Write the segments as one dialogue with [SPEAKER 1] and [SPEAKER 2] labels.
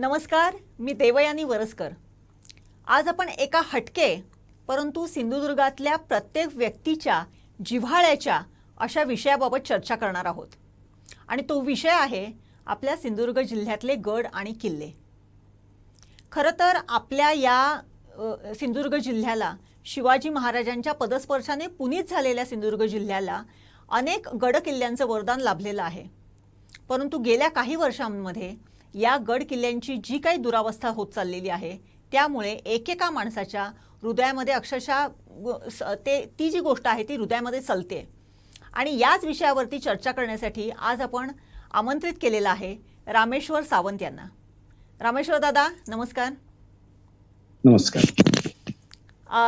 [SPEAKER 1] नमस्कार, मी देवयानी वरसकर। आज आपण एका हटके परंतु सिंधुदुर्गातल्या प्रत्येक व्यक्तीच्या जिव्हाळ्याच्या अशा विषयाबाबत चर्चा करणार आहोत। आणि तो विषय आहे आपल्या सिंधुदुर्ग जिल्ह्यातले गड आणि किल्ले। खरं तर आपल्या या सिंधुदुर्ग जिल्ह्याला शिवाजी महाराजांच्या पदस्पर्शाने पुनीत झालेल्या सिंधुदुर्ग जिल्ह्याला अनेक गड किल्ल्यांचं वरदान लाभलेलं आहे। परंतु गेल्या काही वर्षांमध्ये या गड किल्ल्यांची जी काही दुरावस्था होत चाललेली आहे त्यामुळे एकेका माणसाच्या हृदयामध्ये अक्षरशः ती जी गोष्ट आहे ती हृदयामध्ये चलते। आणि याच विषयावरती चर्चा करण्यासाठी आज आपण आमंत्रित केलेला आहे रामेश्वर सावंत यांना। रामेश्वर दादा नमस्कार।
[SPEAKER 2] नमस्कार।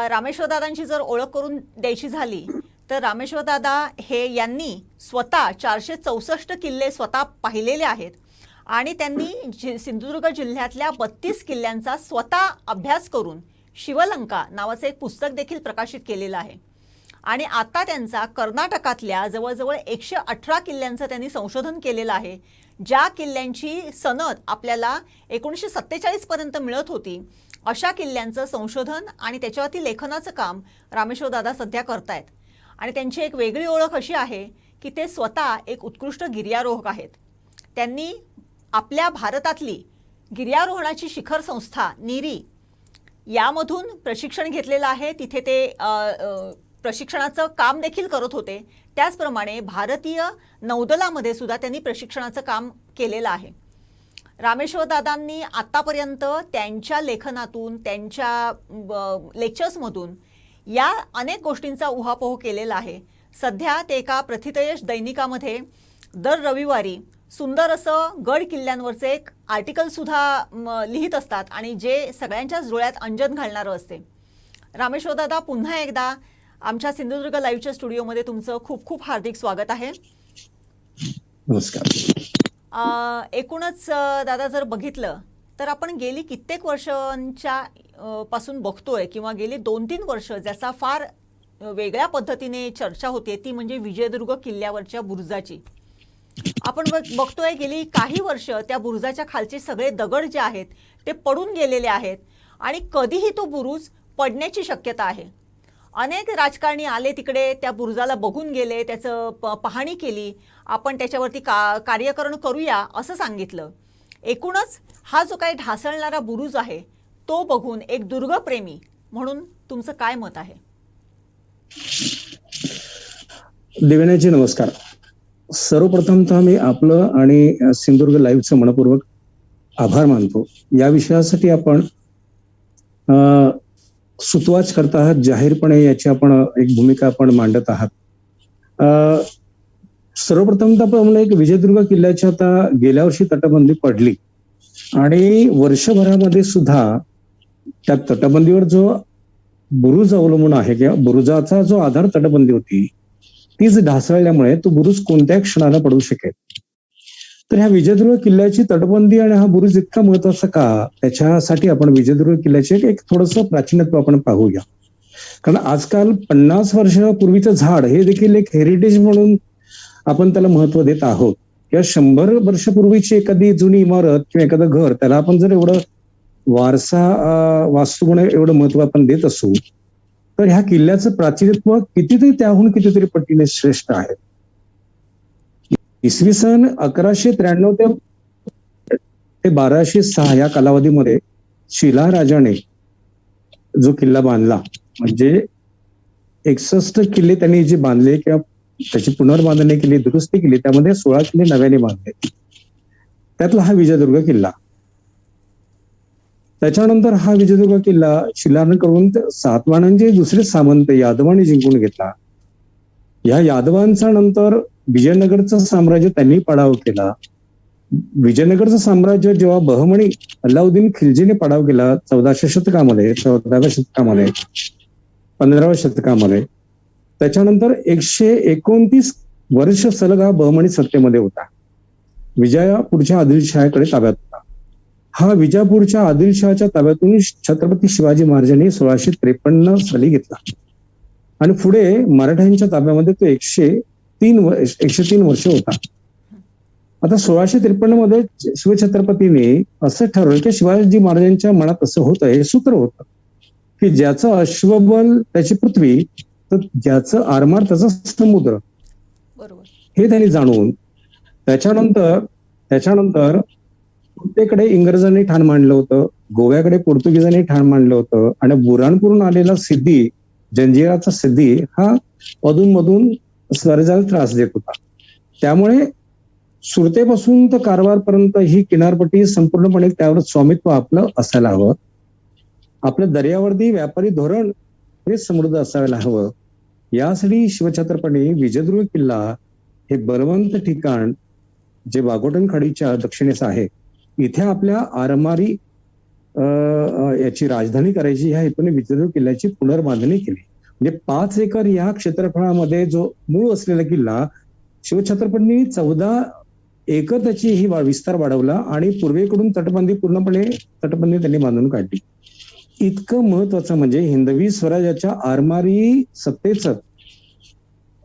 [SPEAKER 1] रामेश्वर दादांची जर ओळख करून द्यायची झाली तर रामेश्वर दादा हे यांनी स्वतः 464 किल्ले स्वतः पाहिलेले आहेत आणि त्यांनी सिंधुदुर्ग जिल्ह्यातल्या 32 किल्ल्यांचा स्वतः अभ्यास करून शिवलंका नावाचे एक पुस्तक देखील प्रकाशित केलेलं आहे। आणि आता त्यांचा कर्नाटकातल्या जवळजवळ 118 किल्ल्यांचं त्यांनी संशोधन केलेलं आहे। ज्या किल्ल्यांची सनद आपल्याला 1947 पर्यंत मिळत होती अशा किल्ल्यांचं संशोधन आणि त्याच्यावरती लेखनाचं काम रामेश्वर दादा सध्या करतायत। आणि त्यांची एक वेगळी ओळख अशी आहे की ते स्वतः एक उत्कृष्ट गिर्यारोहक आहेत। त्यांनी आपल्या भारतातली गिर्यारोहणाची शिखर संस्था नीरी यामधून प्रशिक्षण घेतलेलं आहे। तिथे ते प्रशिक्षणाचं काम देखील करत होते। त्याचप्रमाणे भारतीय नौदलामध्ये सुद्धा त्यांनी प्रशिक्षणाचं काम केलेलं आहे। रामेश्वर दादांनी आतापर्यंत त्यांच्या लेखनातून त्यांच्या लेक्चर्समधून या अनेक गोष्टींचा उहापोह केलेला आहे। सध्या ते एका प्रथितयश दैनिकामध्ये दर रविवारी सुंदर असं गड किल्ल्यांवरचे एक आर्टिकल सुद्धा लिहित असतात आणि जे सगळ्यांच्याच डोळ्यात अंजन घालणारं असते। रामेश्वर दादा पुन्हा एकदा आमच्या सिंधुदुर्ग लाईव्हच्या स्टुडिओमध्ये तुमचं खूप खूप हार्दिक स्वागत आहे।
[SPEAKER 2] नमस्कार।
[SPEAKER 1] एकूणच दादा जर बघितलं तर आपण गेली कित्येक वर्षांच्या पासून बघतोय किंवा गेली 2-3 वर्ष ज्याचा फार वेगळ्या पद्धतीने चर्चा होते ती म्हणजे विजयदुर्ग किल्ल्यावरच्या बुरुजाची। आपण बघतोय गेली काही वर्ष त्या बुरुजाच्या खालचे सगळे दगड जे आहेत ते पडून गेलेले आहेत आणि कधीही तो बुरुज पडण्याची शक्यता आहे। अनेक राजकारणी आले तिकडे त्या बुरुजाला बघून गेले, त्याचं पाहणी केली, आपण त्याच्यावरती कार्यकरण करूया असं सांगितलं। एकूणच हा जो काही ढासळणारा बुरुज आहे तो बघून एक दुर्गप्रेमी म्हणून तुमचं काय मत आहे?
[SPEAKER 2] देवयानीजी नमस्कार। सर्वप्रथमतः मी आपलं आणि सिंधुदुर्ग लाईव्हचं मनपूर्वक आभार मानतो। या विषयासाठी आपण सुतवाच करत आहात, जाहीरपणे याची आपण एक भूमिका आपण मांडत आहात। सर्वप्रथमतः आपण एक विजयदुर्ग किल्ल्याची आता गेल्या वर्षी तटबंदी पडली आणि वर्षभरामध्ये सुद्धा त्या तटबंदीवर जो बुरुज अवलंबून आहे किंवा बुरुजाचा जो आधार तटबंदी होती तीच ढासळल्यामुळे तो बुरुज कोणत्याही क्षणाला पडू शकेल। तर ह्या विजयदुर्ग किल्ल्याची तटबंदी आणि हा बुरुज इतका महत्वाचा का, त्याच्यासाठी आपण विजयदुर्ग किल्ल्याचे एक थोडंसं प्राचीनत्व आपण पाहूया। कारण आजकाल 50 वर्षापूर्वीचं झाड हे देखील एक हेरिटेज म्हणून आपण त्याला महत्व देत आहोत किंवा 100 वर्षापूर्वीची एखादी जुनी इमारत किंवा एखादं घर त्याला आपण जर एवढं वारसा वास्तू म्हणून एवढं महत्व आपण देत असू तर ह्या किल्ल्याचं प्राचीनत्व कितीतरी त्याहून कितीतरी पटीने श्रेष्ठ आहे। इसवी सन 1193 ते 1206 या कालावधीमध्ये शिलाराजाने जो किल्ला बांधला म्हणजे 61 किल्ले त्यांनी जे बांधले किंवा त्याची पुनर्बांधणी केली, दुरुस्ती केली, त्यामध्ये 16 किल्ले नव्याने बांधले। त्यातला हा विजयदुर्ग किल्ला। त्याच्यानंतर हा विजयदुर्ग किल्ला शिलाराकडून सातवाहनांचे दुसरे सामंत यादवांनी जिंकून घेतला। या यादवांचा नंतर विजयनगरचं साम्राज्य त्यांनी पाडाव केला। विजयनगरचं साम्राज्य जेव्हा बहमणी अल्लाउद्दीन खिल्जीने पाडाव केला 14व्या शतकामध्ये 15व्या शतकामध्ये, त्याच्यानंतर 129 वर्ष सलग हा बहमणी सत्तेमध्ये होता। विजापूरच्या आदिलशहाकडे ताब्यात होता। हा विजापूरच्या आदिलशहाच्या ताब्यातून छत्रपती शिवाजी महाराजांनी 1653 साली घेतला आणि पुढे मराठ्यांच्या ताब्यामध्ये तो 103 वर्ष होता। आता 1653 मध्ये शिवछत्रपतीने असं ठरवलं की शिवाजी महाराजांच्या मनात असं होतं, हे सूत्र होतं की ज्याचं अश्वबल त्याची पृथ्वी, तर ज्याचं आरमार त्याचा समुद्र.
[SPEAKER 1] बरोबर.
[SPEAKER 2] हे त्यांनी जाणून त्याच्यानंतर त्याच्यानंतर उत्तेकडे इंग्रजांनी ठाण मांडलं होतं, गोव्याकडे पोर्तुगीजांनी ठाण मांडलं होतं, आणि बुऱ्हाणपूरून आलेला सिद्धी, जंजिराचा सिद्धी हा अधूनमधून स्वराज्याला त्रास देत होता. त्यामुळे सुरतेपासून तर कारवारपर्यंत ही किनारपट्टी संपूर्णपणे त्यावर स्वामित्व आपलं असायला हवं. आपलं दर्यावर्दी व्यापारी धोरण हे समृद्ध असायला हवं. यासाठी शिवछत्रपती विजयदुर्ग किल्ला हे बलवंत ठिकाण जे वाघोटन खाडीच्या दक्षिणेस आहे, इथे आपल्या आरमारी याची राजधानी करायची ह्या हेतूने विजयदुर्ग किल्ल्याची पुनर्बांधणी केली. म्हणजे 5 एकर या क्षेत्रफळामध्ये जो मूळ असलेला किल्ला शिवछत्रपतींनी 14 एकर त्याची ही विस्तार वाढवला आणि पूर्वेकडून तटबंदी त्यांनी बांधून काढली. इतकं महत्वाचं म्हणजे हिंदवी स्वराज्याच्या आरमारी सत्तेचं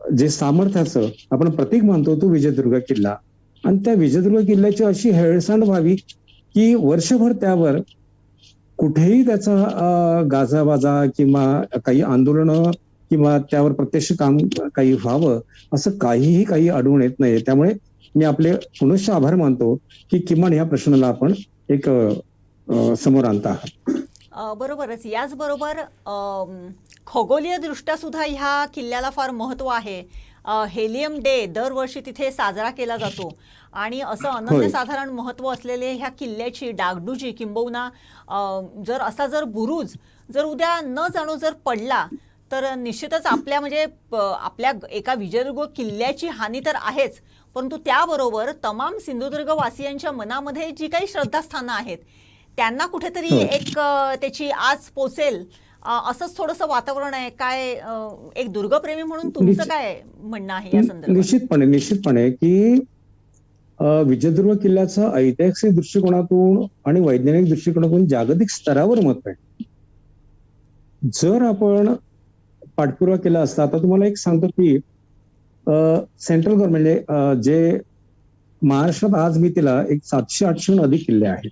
[SPEAKER 2] जे सामर्थ्याचं आपण प्रतीक मानतो तो विजयदुर्ग किल्ला. आणि त्या विजयदुर्ग किल्ल्याची अशी हेळसांड व्हावी की वर्षभर त्यावर कुठेही त्याचा गाजावाजा किंवा काही आंदोलनं किंवा त्यावर प्रत्यक्ष काम काही व्हावं असं काही आढळून येत नाही. त्यामुळे मी आपले पुनश्च आभार मानतो की किमान या प्रश्नाला आपण एक समोर आणता आहात.
[SPEAKER 1] बरोबरच. याचबरोबर खगोलीय दृष्ट्या सुद्धा ह्या किल्ल्याला फार महत्त्व आहे. हेलियम डे दरवर्षी तिथे साजरा केला जातो आणि असं अनन्यसाधारण महत्त्व असलेले ह्या किल्ल्याची डागडुजी किंबहुना जर बुरुज जर उद्या न जाणो जर पडला तर निश्चितच आपल्या म्हणजे आपल्या एका विजयदुर्ग किल्ल्याची हानी तर आहेच, परंतु त्याबरोबर तमाम सिंधुदुर्ग वासियांच्या मनामध्ये जी काही श्रद्धास्थानं आहेत त्यांना कुठेतरी एक त्याची आज पोचेल असंच थोडंसं वातावरण आहे. काय एक दुर्गप्रेमी म्हणून तुमचं काय म्हणणं आहे या संदर्भात?
[SPEAKER 2] निश्चितपणे की विजयदुर्ग किल्ल्याचं ऐतिहासिक दृष्टिकोनातून आणि वैज्ञानिक दृष्टिकोनातून जागतिक स्तरावर महत्व आहे. जर आपण पाठपुरावा केला असता, आता तुम्हाला एक सांगतो की सेंट्रल गव्हर्नमेंट जे महाराष्ट्रात आज मी तिला एक 700-800 अधिक किल्ले आहेत.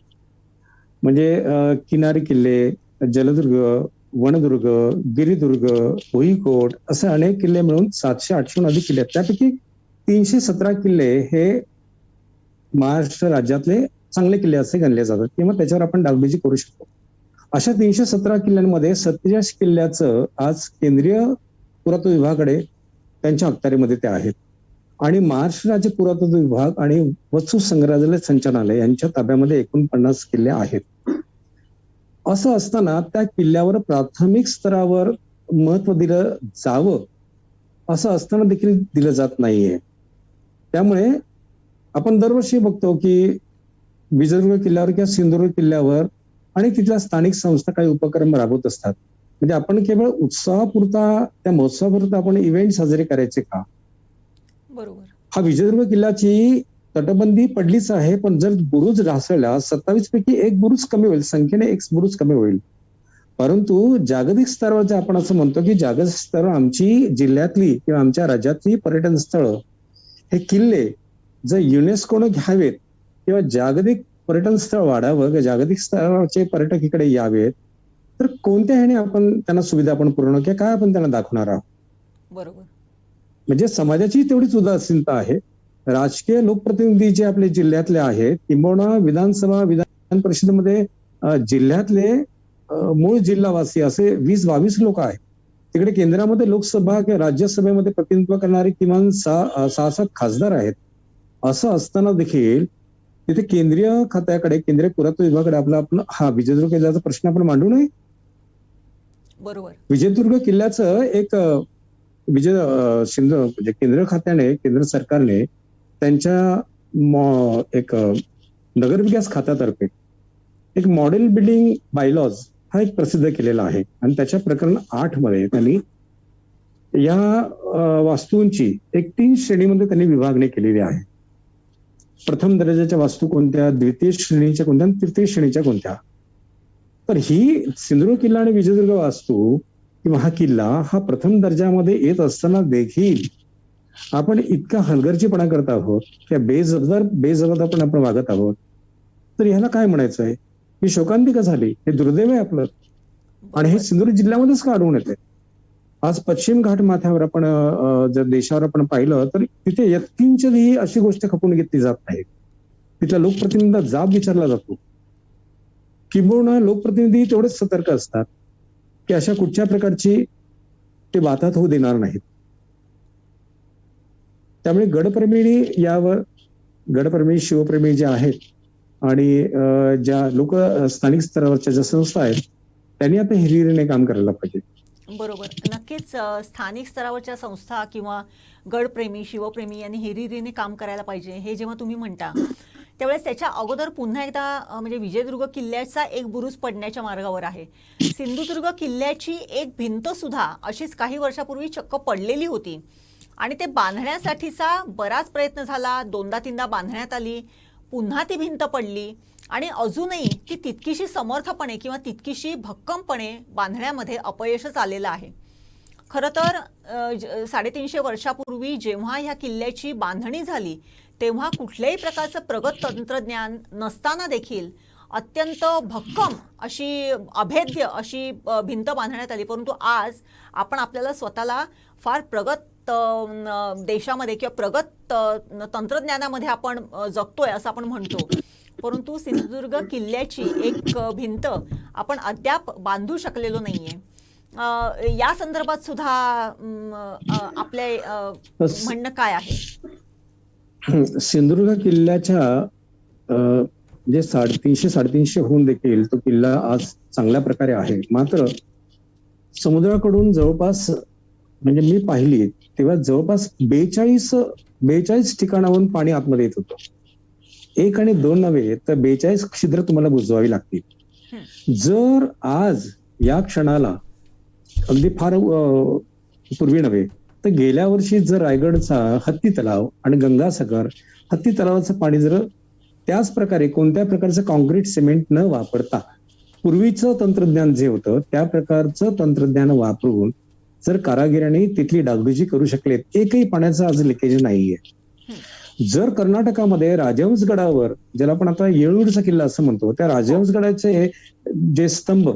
[SPEAKER 2] म्हणजे किनारी किल्ले, जलदुर्ग, वनदुर्ग, गिरिदुर्ग, भुईकोट असे अनेक किल्ले मिळून 700-800 अधिक किल्ले आहेत. त्यापैकी 317 किल्ले हे महाराष्ट्र राज्यातले चांगले किल्ले असे गणले जातात किंवा त्याच्यावर आपण डागडुजी करू शकतो. अशा 317 किल्ल्यांमध्ये 47 किल्ल्याचं आज केंद्रीय पुरातत्व विभागाकडे त्यांच्या अखत्यारीमध्ये ते आहेत आणि महाराष्ट्र राज्य पुरातत्व विभाग आणि वस्तू संग्रहालय संचालनालय यांच्या ताब्यामध्ये 49 किल्ले आहेत. असं असताना त्या किल्ल्यावर प्राथमिक स्तरावर महत्व दिलं जावं असं असताना देखील दिलं जात नाहीये. त्यामुळे आपण दरवर्षी बघतो की विजयदुर्ग किल्ल्यावर किंवा सिंधुदुर्ग किल्ल्यावर आणि तिथल्या स्थानिक संस्था काही उपक्रम राबवत असतात. म्हणजे आपण केवळ उत्साहापुरता त्या महोत्सवापुरता आपण इव्हेंट साजरे करायचे का?
[SPEAKER 1] बरोबर.
[SPEAKER 2] हा विजयदुर्ग किल्ल्याची तटबंदी पडलीच आहे, पण जर बुरुज ढासळला 27 पैकी एक बुरुज कमी होईल, संख्येने एक बुरुज कमी होईल. परंतु जागतिक स्तरावर जे आपण असं म्हणतो की जागतिक स्तरावर आमची जिल्ह्यातली किंवा आमच्या राज्यातली पर्यटन स्थळं हे किल्ले जर युनेस्कोनं घ्यावेत किंवा जागतिक पर्यटन स्थळ वाढावं किंवा जागतिक स्तरावरचे पर्यटक इकडे यावेत, तर कोणत्या ह्याने आपण त्यांना सुविधा आपण पूर्ण किंवा काय आपण त्यांना दाखवणार आहोत?
[SPEAKER 1] बरोबर.
[SPEAKER 2] म्हणजे समाजाची तेवढीच उदासीनता आहे. राजकीय लोकप्रतिनिधी जे आपल्या जिल्ह्यातले आहेत किंबहुना विधानसभा विधान परिषदेमध्ये जिल्ह्यातले मूळ जिल्हावासी असे 20-22 लोक आहेत. तिकडे केंद्रामध्ये लोकसभा किंवा राज्यसभेमध्ये प्रतिनिधित्व करणारे किमान 6-7 खासदार आहेत. असं असताना देखील तिथे केंद्रीय खात्याकडे, केंद्रीय पुरातत्व विभागाकडे आपला हा विजयदुर्ग किल्ल्याचा प्रश्न आपण मांडू नये.
[SPEAKER 1] बरोबर.
[SPEAKER 2] विजयदुर्ग किल्ल्याचं एक म्हणजे केंद्र खात्याने, केंद्र सरकारने त्यांच्या एक नगरविकास खात्यातर्फे एक मॉडेल बिल्डिंग बायलॉज हा एक प्रसिद्ध केलेला आहे आणि त्याच्या प्रकरण 8 मध्ये त्यांनी या वास्तूंची एक 3 श्रेणीमध्ये त्यांनी विभागणी केलेली आहे. प्रथम दर्जाच्या वास्तू कोणत्या, द्वितीय श्रेणीच्या कोणत्या, तृतीय श्रेणीच्या कोणत्या. तर ही सिंधुदुर्ग किल्ला आणि विजयदुर्ग वास्तू किंवा हा किल्ला हा प्रथम दर्जामध्ये येत असताना देखील आपण इतका हलगर्जीपणा करत आहोत किंवा बेजबाबदारपणे आपण वागत आहोत, तर ह्याला काय म्हणायचं आहे? ही शोकांतिका झाली, हे दुर्दैव आहे आपलं. आणि हे
[SPEAKER 1] बरोबर.
[SPEAKER 2] सिंधुदुर्ग जिल्ह्यामध्येच का आढळून येते? आज पश्चिम घाट माथ्यावर आपण जर देशावर आपण पाहिलं तर तिथे यत्किंचही अशी गोष्ट खपून घेतली जात नाही. तिथल्या लोकप्रतिनिधींना जाब विचारला जातो. किंबहुना लोकप्रतिनिधी तेवढेच सतर्क असतात की अशा कुठच्या प्रकारची ते वाताहत होऊ देणार नाहीत. त्यामुळे गडप्रेमी शिवप्रेमी जे आहेत आणि ज्या लोक स्थानिक स्तरावरच्या ज्या संस्था आहेत त्यांनी आता हिरिरीने काम करायला पाहिजे.
[SPEAKER 1] बरोबर. नक्कीच स्थानिक स्तरावरच्या संस्था किंवा गडप्रेमी शिवप्रेमी यांनी हिरिरीने काम करायला पाहिजे हे जेव्हा तुम्ही म्हणता त्यावेळेस त्याच्या अगोदर पुन्हा एकदा म्हणजे विजयदुर्ग किल्ल्याचा एक बुरुज पडण्याच्या मार्गावर आहे. सिंधुदुर्ग किल्ल्याची एक भिंत सुद्धा अशीच काही वर्षापूर्वी चक्क पडलेली होती आणि ते बांधण्यासाठीचा बराच प्रयत्न झाला, 2दा-3दा बांधण्यात आली, पुन्हा ती भिंत पडली आणि अजूनही ती तितकीशी समर्थपणे किंवा तितकीशी भक्कमपणे बांधण्यामध्ये अपयशच आलेलं आहे. खरं तर 350 वर्षापूर्वी जेव्हा ह्या किल्ल्याची बांधणी झाली तेव्हा कुठल्याही प्रकारचं प्रगत तंत्रज्ञान नसताना देखील अत्यंत भक्कम अशी अभेद्य अशी भिंत बांधण्यात आली. परंतु आज आपण आपल्याला स्वतःला फार प्रगत देशामध्ये किंवा प्रगत तंत्रज्ञानामध्ये आपण जगतोय असं आपण म्हणतो, परंतु सिंधुदुर्ग किल्ल्याची एक भिंत आपण अद्याप बांधू शकलेलो नाहीये. या संदर्भात सुद्धा आपले म्हणणं काय आहे?
[SPEAKER 2] सिंधुदुर्ग किल्ल्याच्या जे 350 होऊन देखील तो किल्ला आज चांगल्या प्रकारे आहे. मात्र समुद्राकडून जवळपास म्हणजे मी पाहिली तेव्हा जवळपास 42 ठिकाणाहून पाणी आतमध्ये येत होतं. 1 आणि 2 नव्हे तर 42 छिद्र तुम्हाला बुजवावी लागतील. जर आज या क्षणाला अगदी फार पूर्वी नव्हे तर गेल्या वर्षी जर रायगडचा हत्ती तलाव आणि गंगासागर हत्ती तलावाचं पाणी जर त्याच प्रकारे कोणत्या प्रकारचं कॉन्क्रीट सिमेंट न वापरता पूर्वीचं तंत्रज्ञान जे होतं त्या प्रकारचं तंत्रज्ञान वापरून जर कारागिरांनी तिथली डागडुजी करू शकलेत, एकही पाण्याचं आज लिकेज नाहीये. जर कर्नाटकामध्ये राजहंसगडावर ज्याला आपण आता येळूरचा किल्ला असं म्हणतो त्या राजहंसगडाचे जे स्तंभ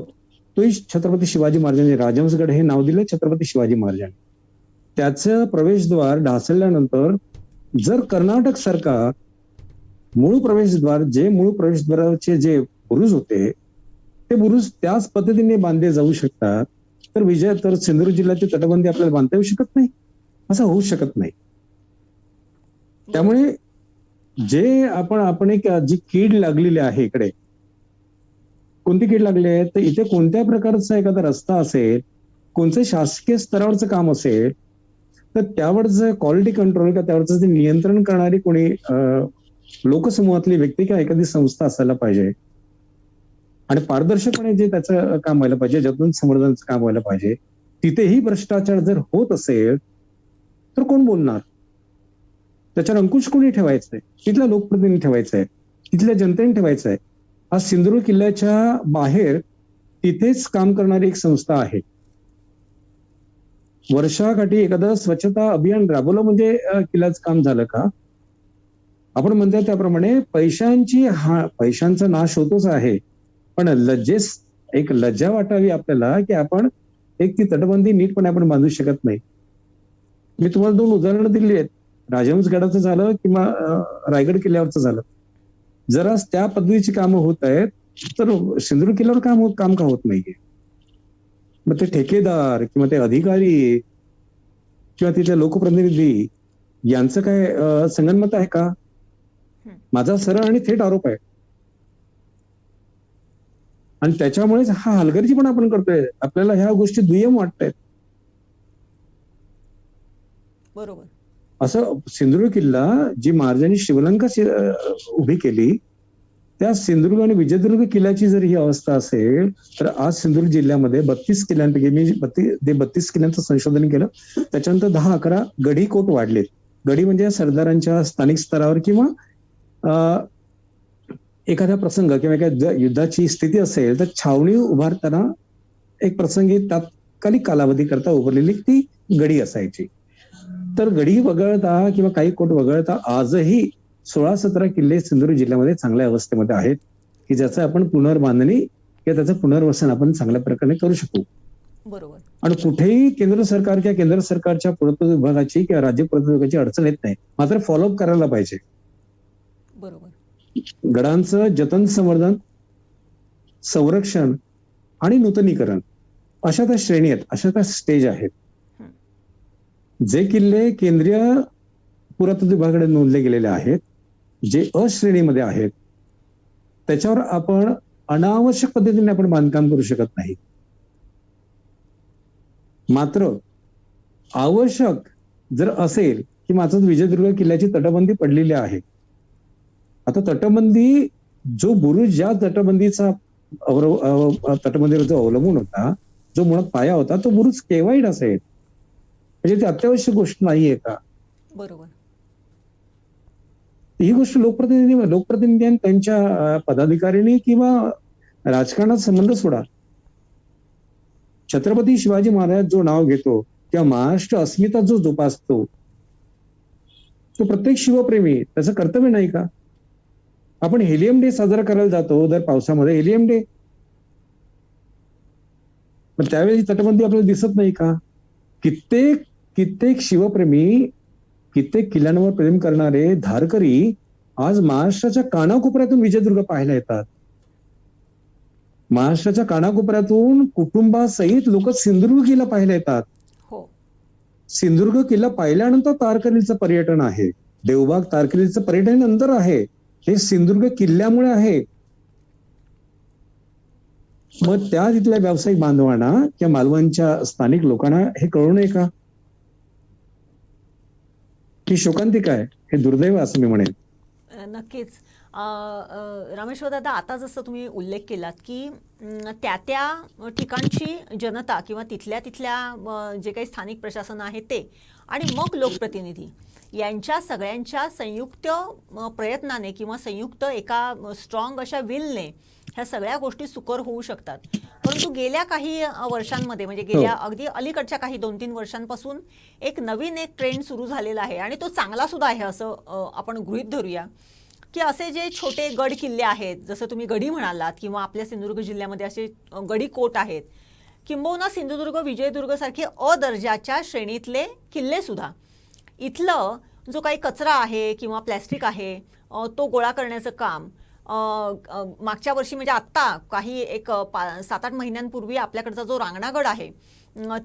[SPEAKER 2] तो छत्रपती शिवाजी महाराजांनी राजहंसगड हे नाव दिलं छत्रपती शिवाजी महाराजांनी. त्याचं प्रवेशद्वार ढासळल्यानंतर जर कर्नाटक सरकार मूळ प्रवेशद्वाराचे जे बुरुज होते ते बुरुज त्याच पद्धतीने बांधले जाऊ शकतात तर सिंधुदुर्ग जिल्ह्याची तटबंदी आपल्याला बांधता येऊ शकत नाही, असं होऊ शकत नाही. त्यामुळे जे आपण एक जी कीड लागलेली आहे इकडे, कोणती कीड लागली आहे तर इथे कोणत्या प्रकारचा एखादा रस्ता असेल, कोणतं शासकीय स्तरावरचं काम असेल तर त्यावर जर क्वालिटी कंट्रोल किंवा त्यावरचं जे नियंत्रण करणारी कोणी लोकसमूहातली व्यक्ती किंवा एखादी संस्था असायला पाहिजे आणि पारदर्शकपणे जे त्याचं काम व्हायला पाहिजे, जतन संवर्धनाचं काम व्हायला पाहिजे. तिथेही भ्रष्टाचार जर होत असेल तर कोण बोलणार? त्याच्यावर अंकुश कोणी ठेवायचंय? तिथल्या लोकप्रतिनिधी ठेवायचंय, तिथल्या जनतेने ठेवायचंय. आज सिंधुदुर्ग किल्ल्याच्या बाहेर तिथेच काम करणारी एक संस्था आहे. वर्षाकाठी एखादं स्वच्छता अभियान राबवलं म्हणजे किल्ल्याचं काम झालं का? आपण म्हणतो त्याप्रमाणे पैशांचा नाश होतोच आहे, पण एक लज्जा वाटावी आपल्याला की आपण एक ती तटबंदी नीटपणे आपण बांधू शकत नाही. मी तुम्हाला 2 उदाहरणं दिली आहेत, राजहंसगडाचं झालं किंवा रायगड किल्ल्यावरचं झालं. जरा त्या पद्धतीची कामं होत आहेत तर सिंधुदुर्ग किल्ल्यावर काम का होत नाहीये? मग ते ठेकेदार किंवा ते अधिकारी किंवा तिथले लोकप्रतिनिधी यांचं काय संगनमत आहे का? माझा सरळ आणि थेट आरोप आहे. आणि त्याच्यामुळेच हा हलगर्जीपणा आपण करतोय. आपल्याला ह्या गोष्टी दुय्यम वाटतायत.
[SPEAKER 1] बरोबर.
[SPEAKER 2] असं सिंधुदुर्ग किल्ला जी महाराजांनी शिवलंका उभी केली त्या सिंधुदुर्ग आणि विजयदुर्ग किल्ल्याची जर ही अवस्था असेल तर आज सिंधुदुर्ग जिल्ह्यामध्ये 32 किल्ल्यांपैकी मी 32 किल्ल्यांचं संशोधन केलं. त्याच्यानंतर 10-11 गढी कोट वाढलेत. गढी म्हणजे सरदारांच्या स्थानिक स्तरावर किंवा एखादा प्रसंग किंवा एखाद्या युद्धाची स्थिती असेल तर छावणी उभारताना एक प्रसंगी तात्कालिक कालावधी करता उभारलेली ती गडी असायची. तर गडी वगळता किंवा काही कोट वगळता आजही 16-17 किल्ले सिंधुदुर्ग जिल्ह्यामध्ये चांगल्या अवस्थेमध्ये आहेत की ज्याचं आपण पुनर्बांधणी किंवा त्याचं पुनर्वसन आपण चांगल्या प्रकारे करू शकू.
[SPEAKER 1] बरोबर.
[SPEAKER 2] आणि कुठेही केंद्र सरकारच्या पुरातत्व विभागाची किंवा राज्य पुरातत्व विभागाची अडचण येत नाही, मात्र फॉलोअप करायला पाहिजे.
[SPEAKER 1] बरोबर.
[SPEAKER 2] गडांचं जतन, संवर्धन, संरक्षण आणि नूतनीकरण अशा त्या श्रेणी आहेत, अशा त्या स्टेज आहेत. जे किल्ले केंद्रीय पुरातत्व विभागाकडे नोंदले गेलेले आहेत, जे अ श्रेणीमध्ये आहेत, त्याच्यावर आपण अनावश्यक पद्धतीने आपण बांधकाम करू शकत नाही. मात्र आवश्यक जर असेल की माझं विजयदुर्ग किल्ल्याची तटबंदी पडलेली आहे, आता तटबंदी जो बुरुज ज्या तटबंदीचा तटबंदीवर जो अवलंबून होता, जो मुळात पाया होता, तो बुरुज केवाईड असेल, म्हणजे ती अत्यावश्यक गोष्ट नाहीये का?
[SPEAKER 1] बरोबर.
[SPEAKER 2] ही गोष्ट लोकप्रतिनिधी त्यांच्या पदाधिकाऱ्यांनी किंवा राजकारणात संबंध सोडा. छत्रपती शिवाजी महाराज जो नाव घेतो किंवा महाराष्ट्र अस्मिता जो जोपासतो, तो प्रत्येक शिवप्रेमी त्याचं कर्तव्य नाही का? आपण हेलियम डे साजरा करायला जातो दर पावसामध्ये, हेलियम डे, पण त्यावेळी तटबंदी आपल्याला दिसत नाही का? कित्येक शिवप्रेमी, कित्येक किल्ल्यांवर प्रेम करणारे धारकरी आज महाराष्ट्राच्या कानाकोपऱ्यातून विजयदुर्ग पाहायला येतात. महाराष्ट्राच्या कानाकोपऱ्यातून कुटुंबासहित लोक सिंधुदुर्ग किल्ला पाहायला येतात.
[SPEAKER 1] हो.
[SPEAKER 2] सिंधुदुर्ग किल्ला पाहिल्यानंतर तारकर्लीचं पर्यटन आहे, देवबाग तारकर्लीचं पर्यटन नंतर आहे. हे सिंधुदुर्ग किल्ल्यामुळे आहे. मग त्या तिथल्या व्यावसायिक बांधवांना किंवा मालवणच्या स्थानिक लोकांना हे कळू नये का? ही शोकांतिका आहे, हे दुर्दैव असं मी म्हणेन.
[SPEAKER 1] नक्कीच. रामेश्वर दादा, आता जसं तुम्ही उल्लेख केलात की त्या ठिकाणची जनता किंवा तिथल्या जे काही स्थानिक प्रशासन आहे ते आणि मग लोकप्रतिनिधी यांच्या सगळ्यांच्या संयुक्त प्रयत्नाने किंवा संयुक्त एका स्ट्रॉंग अशा विलने ह्या सगळ्या गोष्टी सुकर होऊ शकतात. परंतु गेल्या काही वर्षांमध्ये, म्हणजे गेल्या अगदी अलीकडच्या काही 2-3 वर्षांपासून एक ट्रेंड सुरू झालेला आहे आणि तो चांगला सुद्धा आहे असं आपण गृहीत धरूया की असे जे छोटे गड किल्ले आहेत, जसं तुम्ही गडी म्हणालात, किंवा आपल्या सिंधुदुर्ग जिल्ह्यामध्ये असे गडी कोट आहेत, किंबहुना सिंधुदुर्ग विजयदुर्ग सारखे अ दर्जाच्या श्रेणीतले किल्ले सुद्धा, इथलं जो काही कचरा आहे किंवा प्लॅस्टिक आहे तो गोळा करण्याचं काम मागच्या वर्षी, म्हणजे आत्ता काही एक 7-8 महिन्यांपूर्वी आपल्याकडचा जो रांगणागड आहे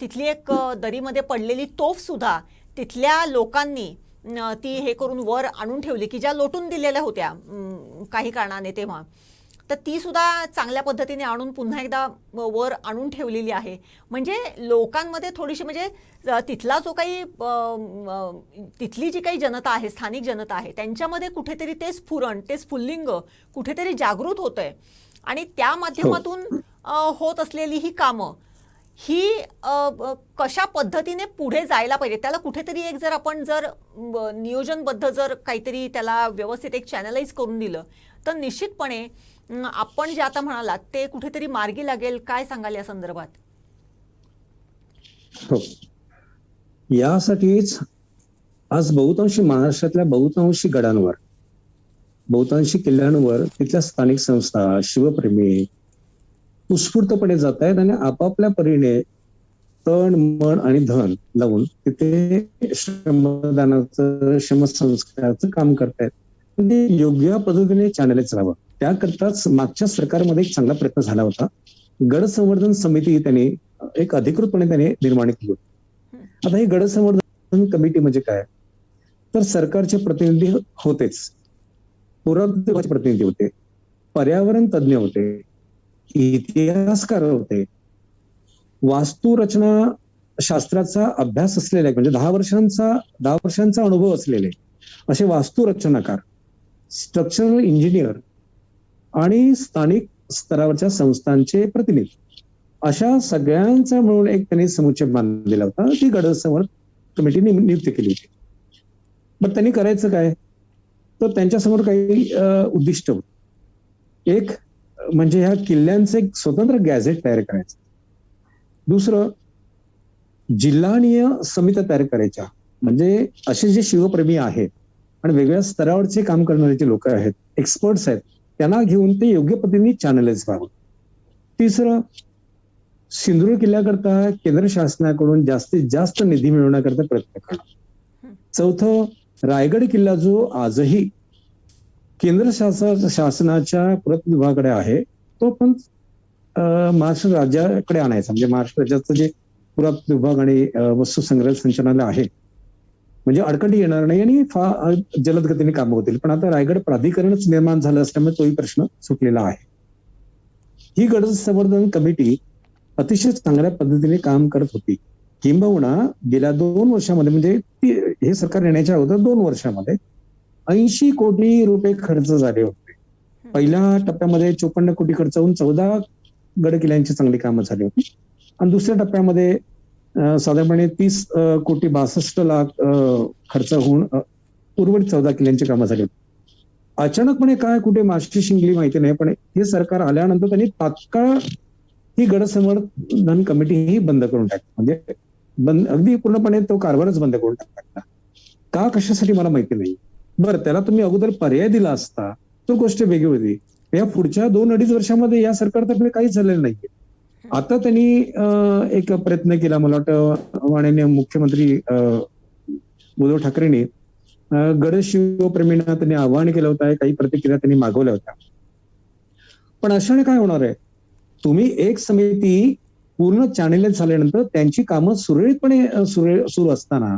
[SPEAKER 1] तिथली एक दरीमध्ये पडलेली तोफ सुद्धा तिथल्या लोकांनी ती हे करून वर आणून ठेवली की ज्या लोटून दिलेल्या होत्या काही कारणाने तेव्हा, तर ती सुद्धा चांगल्या पद्धतीने आणून पुन्हा एकदा वर आणून ठेवलेली आहे. म्हणजे लोकांमध्ये थोडीशी, म्हणजे तिथला जो काही तिथली जी काही जनता आहे, स्थानिक जनता आहे, त्यांच्यामध्ये कुठेतरी ते स्फुरण, ते स्फुल्लिंग कुठेतरी जागृत होतंय आणि त्या माध्यमातून होत असलेली ही कामं ही कशा पद्धतीने पुढे जायला पाहिजे, त्याला कुठेतरी एक जर आपण नियोजनबद्ध जर काहीतरी त्याला व्यवस्थित एक चॅनलाइज करून दिलं तर निश्चितपणे आपण जे आता म्हणालात ते कुठेतरी मार्गी लागेल. काय सांगाल या संदर्भात?
[SPEAKER 2] हो, यासाठीच आज बहुतांशी महाराष्ट्रातल्या बहुतांशी गडांवर, बहुतांशी किल्ल्यांवर तिथल्या स्थानिक संस्था, शिवप्रेमी उत्स्फूर्तपणे जात आहेत आणि आपापल्या परीने तण, मन आणि धन लावून तिथे श्रमसंस्काराचं काम करतायत. ते योग्य पद्धतीने चॅनलाइज करावं. त्याकरताच मागच्या सरकारमध्ये एक चांगला प्रयत्न झाला होता. गड संवर्धन समिती त्यांनी एक अधिकृतपणे त्याने निर्माण केली होती. आता ही गड संवर्धन कमिटी म्हणजे काय? तर सरकारचे प्रतिनिधी होतेच, पुरातत्वाचे प्रतिनिधी होते, पर्यावरण तज्ज्ञ होते, इतिहासकार होते, वास्तुरचना शास्त्राचा अभ्यास असलेले, म्हणजे 10 वर्षांचा अनुभव असलेले असे वास्तुरचनाकार, स्ट्रक्चरल इंजिनियर आणि स्थानिक स्तरावरच्या संस्थांचे प्रतिनिधी, अशा सगळ्यांचा मिळून एक त्यांनी समुच्चय बांधलेला होता. ती गड संवर्धन कमिटीने नियुक्त केली होती. मग त्यांनी करायचं काय? तर त्यांच्यासमोर काही उद्दिष्ट होत. एक म्हणजे ह्या किल्ल्यांचं एक स्वतंत्र गॅझेट तयार करायचं. दुसरं, जिल्हानीय समित्या तयार करायच्या म्हणजे असे जे शिवप्रेमी आहेत आणि वेगवेगळ्या स्तरावरचे काम करणारे जे लोक आहेत, एक्सपर्ट्स आहेत, त्यांना घेऊन ते योग्य पद्धतीने चॅनलाइज व्हावं. तिसरं, सिंधुदुर्ग किल्ल्याकरता केंद्र शासनाकडून जास्तीत जास्त निधी मिळवण्याकरता प्रयत्न करणं. चौथं, रायगड किल्ला जो आजही केंद्र शासनाच्या पुरातत्व विभागाकडे आहे, तो पण महाराष्ट्र राज्याकडे आणायचा. म्हणजे महाराष्ट्र राज्याचं जे पुरातत्व विभाग आणि वस्तू संग्रह संचालनालय आहे, म्हणजे अडकटी येणार नाही आणि जलद गतीने कामं होतील. पण आता रायगड प्राधिकरणच निर्माण झालं असल्यामुळे तोही प्रश्न सुटलेला आहे. ही गड संवर्धन कमिटी अतिशय चांगल्या पद्धतीने काम करत होती. किंबहुना गेल्या 2 वर्षामध्ये, म्हणजे हे सरकार येण्याच्या अगोदर 2 वर्षामध्ये 80 कोटी रुपये खर्च झाले होते. पहिल्या टप्प्यामध्ये 54 कोटी खर्च होऊन 14 गड किल्ल्यांची चांगली कामं झाली होती आणि दुसऱ्या टप्प्यामध्ये साधारणपणे 30 कोटी 62 लाख खर्च होऊन उर्वरित 14 किल्ल्यांची कामं झाली होती. अचानकपणे काय कुठे माशी शिंगली माहिती नाही, पण हे सरकार आल्यानंतर त्यांनी तात्काळ ही गड संवर्धन कमिटी ही बंद करून टाकली. म्हणजे अगदी पूर्णपणे तो कारभारच बंद करून टाकला. का, कशासाठी मला माहिती नाही. बरं, त्याला तुम्ही अगोदर पर्याय दिला असता तर गोष्ट वेगळी होती. या पुढच्या 2-2.5 वर्षामध्ये या सरकारतर्फे काहीच झालेलं नाहीये. आता त्यांनी एक प्रयत्न केला, मला वाटतं माननीय मुख्यमंत्री उद्धव ठाकरेंनी गड शिवप्रेमींना त्यांनी आवाहन केलं होतं, काही प्रतिक्रिया त्यांनी मागवल्या होत्या. पण अशाने काय होणार आहे, तुम्ही एक समिती पूर्ण चॅनलाइज झाल्यानंतर त्यांची कामं सुरळीतपणे सुरू असताना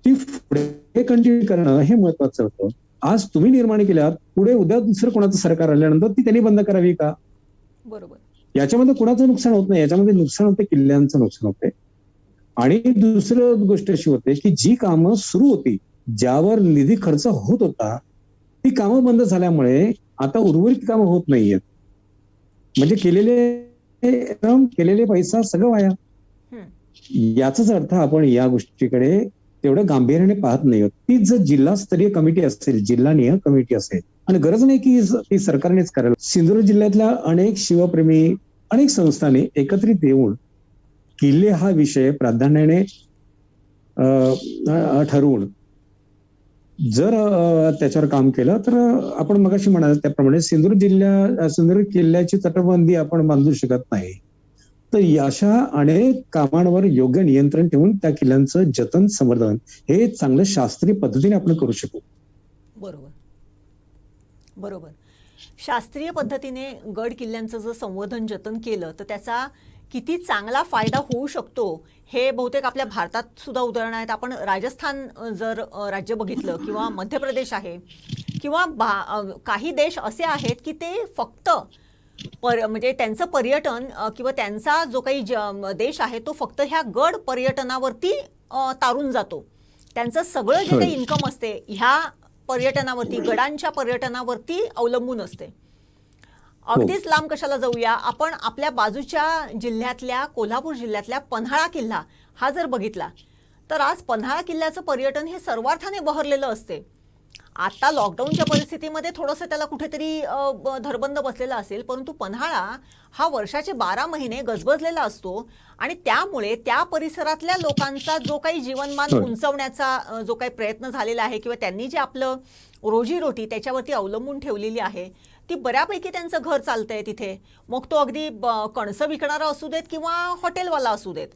[SPEAKER 2] ती पुढे कंटिन्यू करणं हे महत्वाचं होतं. आज तुम्ही निर्माण केल्यात, पुढे उद्या दुसरं कोणाचं सरकार आल्यानंतर ती त्यांनी बंद करावी का?
[SPEAKER 1] बरोबर.
[SPEAKER 2] याच्यामध्ये कोणाचं नुकसान होत नाही, याच्यामध्ये नुकसान होते किल्ल्यांचं नुकसान होते. आणि दुसरं गोष्ट अशी होते की जी कामं सुरू होती, ज्यावर निधी खर्च होत होता, ती कामं बंद झाल्यामुळे आता उर्वरित कामं होत नाहीयेत. म्हणजे केलेले पैसा सगळं वाया. याचाच अर्थ आपण या गोष्टीकडे तेवढं गांभीर्याने पाहत नाही आहोत. ती जर जिल्हास्तरीय कमिटी असेल, जिल्हानिय कमिटी असेल, आणि गरज नाही की ती सरकारनेच करायला. सिंधुदुर्ग जिल्ह्यातल्या अनेक शिवप्रेमी, अनेक संस्थांनी एकत्रित येऊन किल्ले हा विषय प्राधान्याने ठरवून जर त्याच्यावर काम केलं तर आपण मगाशी म्हणाल त्याप्रमाणे सिंधुदुर्ग किल्ल्याची तटबंदी आपण बांधू शकत नाही, तर अशा अनेक कामांवर योग्य नियंत्रण ठेवून त्या किल्ल्यांचं जतन, संवर्धन हे चांगलं शास्त्रीय पद्धतीने आपण करू शकू.
[SPEAKER 1] बरोबर बरोबर. शास्त्रीय पद्धतीने गड किल्ल्यांचं जर संवर्धन जतन केलं तर त्याचा किती चांगला फायदा होऊ शकतो हे बहुतेक आपल्या भारतात सुद्धा उदाहरण आहेत. आपण राजस्थान जर राज्य बघितलं किंवा मध्य प्रदेश आहे किंवा काही देश असे आहेत की ते फक्त म्हणजे त्यांचं पर्यटन किंवा त्यांचा जो काही देश आहे तो फक्त ह्या गड पर्यटनावरती तारून जातो. त्यांचं सगळं जे काही इन्कम असते ह्या पर्यटनावरती, गडांच्या पर्यटनावरती अवलंबून असते. अगदीच लांब कशाला जाऊया, आपण आपल्या बाजूच्या जिल्ह्यातल्या, कोल्हापूर जिल्ह्यातल्या पन्हाळा किल्ला हा जर बघितला तर आज पन्हाळा किल्ल्याचं पर्यटन हे सर्वार्थाने बहरलेलं असते. आता लॉकडाऊनच्या परिस्थितीमध्ये थोडंसं त्याला कुठेतरी धरबंद बसलेला असेल, परंतु पन्हाळा हा वर्षाचे 12 महिने गजबजलेला असतो आणि त्यामुळे त्या परिसरातल्या लोकांचा जो काही जीवनमान उंचवण्याचा जो काही प्रयत्न झालेला आहे किंवा त्यांनी जे आपलं रोजीरोटी त्याच्यावरती अवलंबून ठेवलेली आहे ती बऱ्यापैकी त्यांचं घर चालतंय तिथे. मग तो अगदी कणसं विकणारा असू देत किंवा हॉटेलवाला असू देत,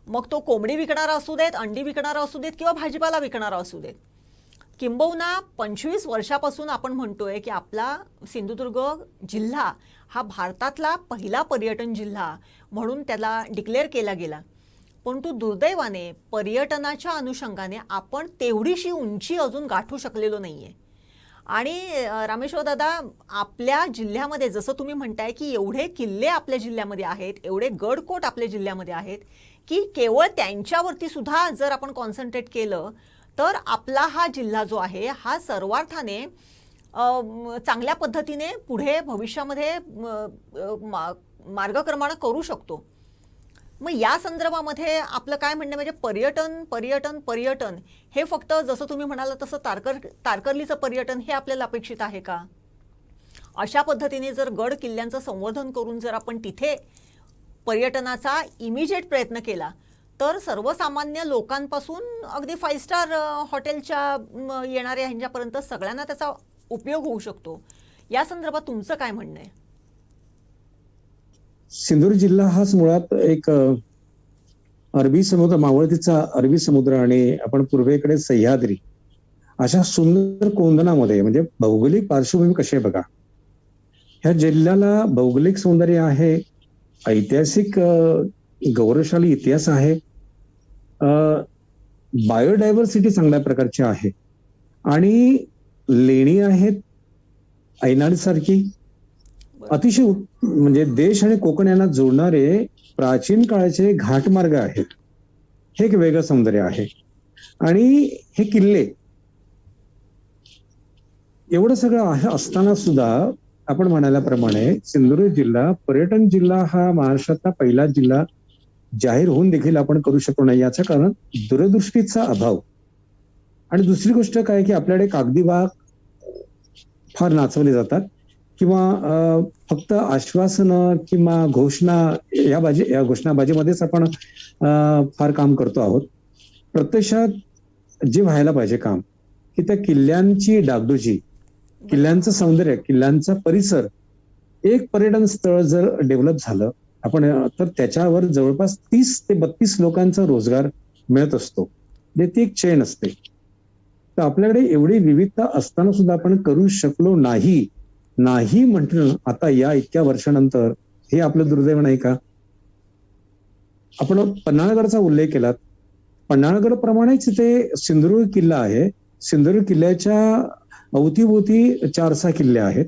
[SPEAKER 1] मग तो कोंबडी विकणारा असू देत, अंडी विकणारा असू देत किंवा भाजीपाला विकणारा असू देत. किंबहुना 25 वर्षापासून आपण म्हणतोय की आपला सिंधुदुर्ग जिल्हा हा भारतातला पहिला पर्यटन जिल्हा म्हणून त्याला डिक्लेअर केला गेला. परंतु दुर्दैवाने पर्यटनाच्या अनुषंगाने आपण तेवढीशी उंची अजून गाठू शकलेलो नाहीये. आणि रामेश्वर दादा, आपल्या जिल्ह्यामध्ये जसं तुम्ही म्हणताय की एवढे किल्ले आपल्या जिल्ह्यामध्ये आहेत, एवढे गडकोट आपल्या जिल्ह्यामध्ये आहेत की केवळ त्यांच्यावरती सुद्धा जर आपण कॉन्सन्ट्रेट केलं तर आपला हा जिल्हा जो आहे हा सर्वार्थाने चांगल्या पद्धतीने पुढे भविष्यामध्ये मार्गक्रमण करू शकतो. मग या संदर्भामध्ये आपलं काय म्हणणं, म्हणजे पर्यटन पर्यटन पर्यटन हे फक्त जसं तुम्ही म्हणाला तसं तारकर्लीचं पर्यटन हे आपल्याला अपेक्षित आहे का? अशा पद्धतीने जर गड किल्ल्यांचं संवर्धन करून जर आपण तिथे पर्यटनाचा इमिजिएट प्रयत्न केला तर सर्वसामान्य लोकांपासून अगदी 5 स्टार हॉटेलच्या येणाऱ्या ह्यांच्यापर्यंत सगळ्यांना त्याचा उपयोग होऊ शकतो. या संदर्भात तुमचं काय म्हणणं आहे?
[SPEAKER 2] सिंधुदुर्ग जिल्हा हाच मुळात एक अरबी समुद्र, मावळतीचा अरबी समुद्र आणि आपण पूर्वेकडे सह्याद्री अशा सुंदर कोंदणामध्ये, म्हणजे भौगोलिक पार्श्वभूमी कशी आहे बघा. ह्या जिल्ह्याला भौगोलिक सौंदर्य आहे, ऐतिहासिक गौरवशाली इतिहास आहे, बायोडायव्हर्सिटी चांगल्या प्रकारची आहे आणि लेणी आहेत ऐनाड सारखी. अतिशय म्हणजे देश आणि कोकण यांना जोडणारे प्राचीन काळाचे घाटमार्ग आहेत. हे एक वेगळं सौंदर्य आहे. आणि हे किल्ले एवढं सगळं आहे असताना सुद्धा आपण म्हणाल्याप्रमाणे सिंधुदुर्ग जिल्हा पर्यटन जिल्हा हा महाराष्ट्रातला पहिला जिल्हा जाहीर होऊन देखील आपण करू शकलो नाही. याचं कारण दूरदृष्टीचा अभाव. आणि दुसरी गोष्ट काय की आपल्याकडे कागदी बाग फार नाचवले जातात किंवा फक्त आश्वासनं किंवा घोषणा या घोषणाबाजीमध्येच आपण फार काम करतो आहोत. प्रत्यक्षात जे व्हायला पाहिजे काम की त्या किल्ल्यांची डागडुजी, किल्ल्यांचं सौंदर्य, किल्ल्यांचा परिसर, एक पर्यटन स्थळ जर डेव्हलप झालं आपण तर त्याच्यावर जवळपास 30 ते 32 लोकांचा रोजगार मिळत असतो. ती एक चेन असते. तर आपल्याकडे एवढी विविधता असताना सुद्धा आपण करू शकलो नाही म्हटलं आता या इतक्या वर्षानंतर, हे आपलं दुर्दैव नाही का? आपण पन्हाळगडचा उल्लेख केलात. पन्हाळगड प्रमाणेच इथे सिंधुदुर्ग किल्ला आहे. सिंधुदुर्ग किल्ल्याच्या अवतीभोवती 4-6 किल्ले आहेत.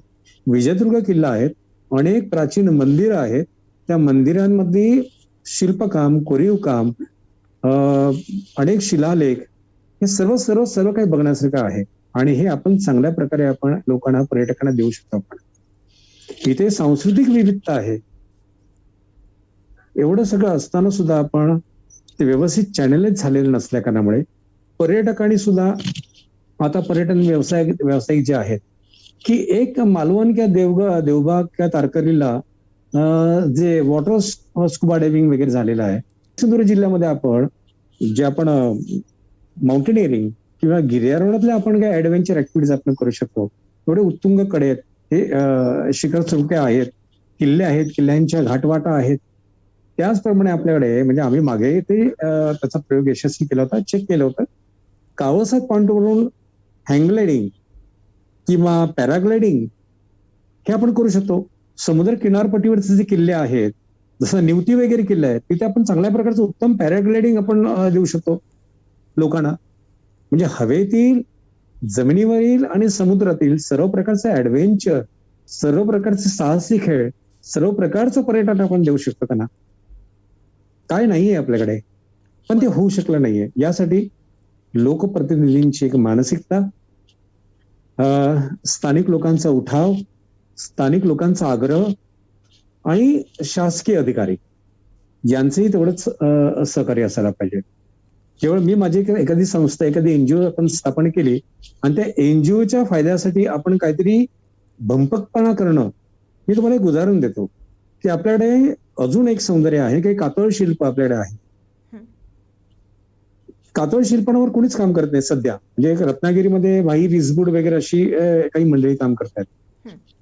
[SPEAKER 2] विजयदुर्ग किल्ला आहेत. अनेक प्राचीन मंदिरं आहेत. त्या मंदिरांमध्ये शिल्पकाम, कोरीव काम, अनेक शिलालेख, हे सर्व काही बघण्यासारखं आहे. आणि हे आपण चांगल्या प्रकारे आपण लोकांना, पर्यटकांना देऊ शकतो. आपण इथे सांस्कृतिक विविधता आहे. एवढं सगळं असताना सुद्धा आपण ते व्यवस्थित चॅनलच झालेलं नसल्या कारणामुळे पर्यटकांनी सुद्धा आता पर्यटन व्यावसायिक जे आहेत की एक मालवण किंवा देवबाग किंवा तारकर्लीला जे वॉटर स्कुबा डायव्हिंग वगैरे झालेलं आहे. सिंधुदुर्ग जिल्ह्यामध्ये आपण जे आपण माउंटेनिअरिंग किंवा गिर्यारोहणातल्या आपण काही ऍडव्हेंचर ऍक्टिव्हिटीज आपण करू शकतो. एवढे उत्तुंग कडे आहेत, हे शिखर चौक्या आहेत, किल्ले आहेत, किल्ल्यांच्या घाटवाटा आहेत. त्याचप्रमाणे आपल्याकडे म्हणजे आम्ही मागे ते त्याचा प्रयोग यशस्वी केला होता, चेक केलं होतं. कावळसाद पॉइंटवरून हँगग्लायडिंग किंवा पॅराग्लायडिंग हे आपण करू शकतो. समुद्र किनारपट्टीवरचे जे किल्ले आहेत, जसं निवती वगैरे किल्ले आहेत, तिथे आपण चांगल्या प्रकारचं उत्तम पॅराग्लायडिंग आपण देऊ शकतो लोकांना. म्हणजे हवेतील, जमिनीवरील आणि समुद्रातील सर्व प्रकारचे ऍडव्हेंचर, सर्व प्रकारचे साहसी खेळ, सर्व प्रकारचं पर्यटन आपण देऊ शकतो त्यांना. काय नाहीये आपल्याकडे, पण ते होऊ शकलं नाहीये. यासाठी लोकप्रतिनिधींची एक मानसिकता, स्थानिक लोकांचा उठाव, स्थानिक लोकांचा आग्रह आणि शासकीय अधिकारी यांचंही तेवढंच सहकार्य असायला पाहिजे. केवळ मी माझी एखादी संस्था, एखादी एनजीओ आपण स्थापन केली आणि त्या एनजीओच्या फायद्यासाठी आपण काहीतरी भंपकपणा करणं. मी तुम्हाला एक उदाहरण देतो की आपल्याकडे अजून एक सौंदर्य आहे की कातळ शिल्प आपल्याकडे आहे. कातळ शिल्पांवर कोणीच काम करत नाही सध्या. म्हणजे रत्नागिरीमध्ये भाई रिसबूड वगैरे अशी काही मंडळी काम करतात.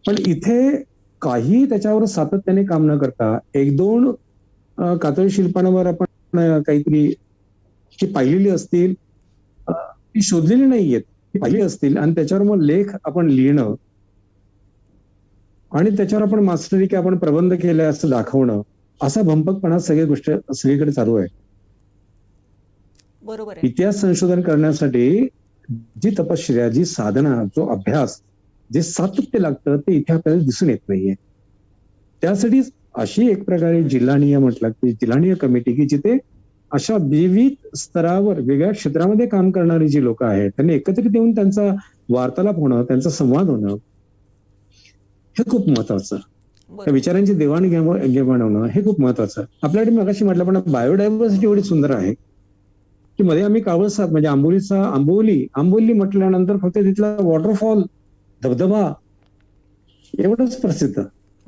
[SPEAKER 2] पण इथे काही त्याच्यावर सातत्याने काम न करता 1-2 कातळ शिल्पांवर आपण काहीतरी ती पाहिलेली असतील, ती शोधलेली नाहीयेत, ती पाहिली असतील आणि त्याच्यावर मग लेख आपण लिहिणं आणि त्याच्यावर आपण मास्टरी की आपण प्रबंध केलाय असं दाखवणं, असा भंपकपणा सगळी गोष्ट सगळीकडे चालू आहे.
[SPEAKER 1] बरोबर आहे.
[SPEAKER 2] इतिहास संशोधन करण्यासाठी जी तपश्चर्या, जी साधना, जो अभ्यास, जे सातत्य लागतं ते इथे आपल्याला दिसून येत नाहीये. त्यासाठी अशी एक प्रकारे जिल्हानीय म्हटलं की जिल्हानीय कमिटी की जिथे अशा विविध स्तरावर वेगळ्या क्षेत्रामध्ये काम करणारी जी लोक आहेत त्यांनी एकत्रित येऊन त्यांचा वार्तालाप होणं, त्यांचा संवाद होणं हे खूप महत्वाचं. त्या विचारांची देवाणघेवाण होणं हे खूप महत्वाचं. आपल्याकडे मगाशी म्हटलं पण बायोडायव्हर्सिटी एवढी सुंदर आहे की मध्ये आम्ही कावळसाद म्हणजे आंबोली म्हटल्यानंतर फक्त तिथला वॉटरफॉल, धबधबा एवढंच प्रसिद्ध.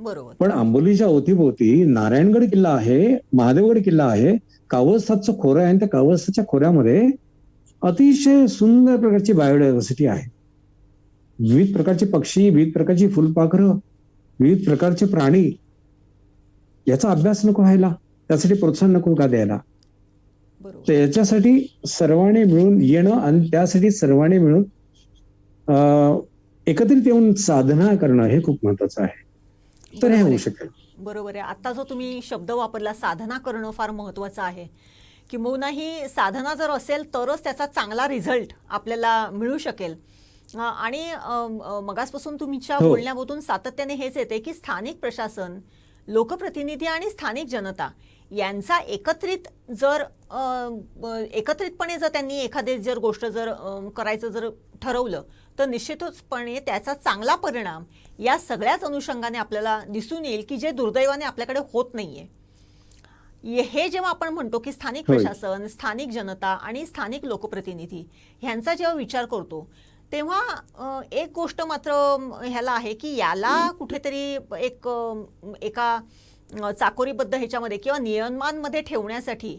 [SPEAKER 1] बरोबर.
[SPEAKER 2] पण आंबोलीच्या अवतीभोवती नारायणगड किल्ला आहे, महादेवगड किल्ला आहे, कावळसाचं खोरं आहे आणि त्या कावळसाच्या खोऱ्यामध्ये अतिशय सुंदर प्रकारची बायोडायव्हर्सिटी आहे. विविध प्रकारचे पक्षी, विविध प्रकारची फुलपाखरं, विविध प्रकारचे प्राणी. याचा अभ्यास नको व्हायला, त्यासाठी प्रोत्साहन नको का द्यायला?
[SPEAKER 1] बरोबर.
[SPEAKER 2] त्याच्यासाठी सर्वांनी मिळून येणं आणि त्यासाठी सर्वांनी मिळून एकत्रित येऊन साधना करणं हे खूप महत्वाचं आहे. तर हे
[SPEAKER 1] बरोबर
[SPEAKER 2] होऊ
[SPEAKER 1] आहे.
[SPEAKER 2] शकेल.
[SPEAKER 1] बरोबर आहे. आता जो तुम्ही शब्द वापरला, साधना करणं फार महत्वाचं आहे. किंबहुना ही साधना जर असेल तरच त्याचा चांगला रिझल्ट आपल्याला मिळू शकेल. आणि मगासपासून तुमच्या
[SPEAKER 2] हो.
[SPEAKER 1] बोलण्यामधून सातत्याने हेच येते की स्थानिक प्रशासन, लोकप्रतिनिधी आणि स्थानिक जनता यांचा एकत्रितपणे जर त्यांनी एखादी जर गोष्ट जर करायचं जर ठरवलं तर निश्चितचपणे त्याचा चांगला परिणाम या सगळ्याच अनुषंगाने आपल्याला दिसून येईल की जे दुर्दैवाने आपल्याकडे होत नाहीये. हे जेव्हा आपण म्हणतो की स्थानिक
[SPEAKER 2] होय.
[SPEAKER 1] प्रशासन, स्थानिक जनता आणि स्थानिक लोकप्रतिनिधी ह्यांचा जेव्हा विचार करतो तेव्हा एक गोष्ट मात्र ह्याला आहे की याला कुठेतरी एका चाकोरीबद्ध ह्याच्यामध्ये किंवा नियमांमध्ये ठेवण्यासाठी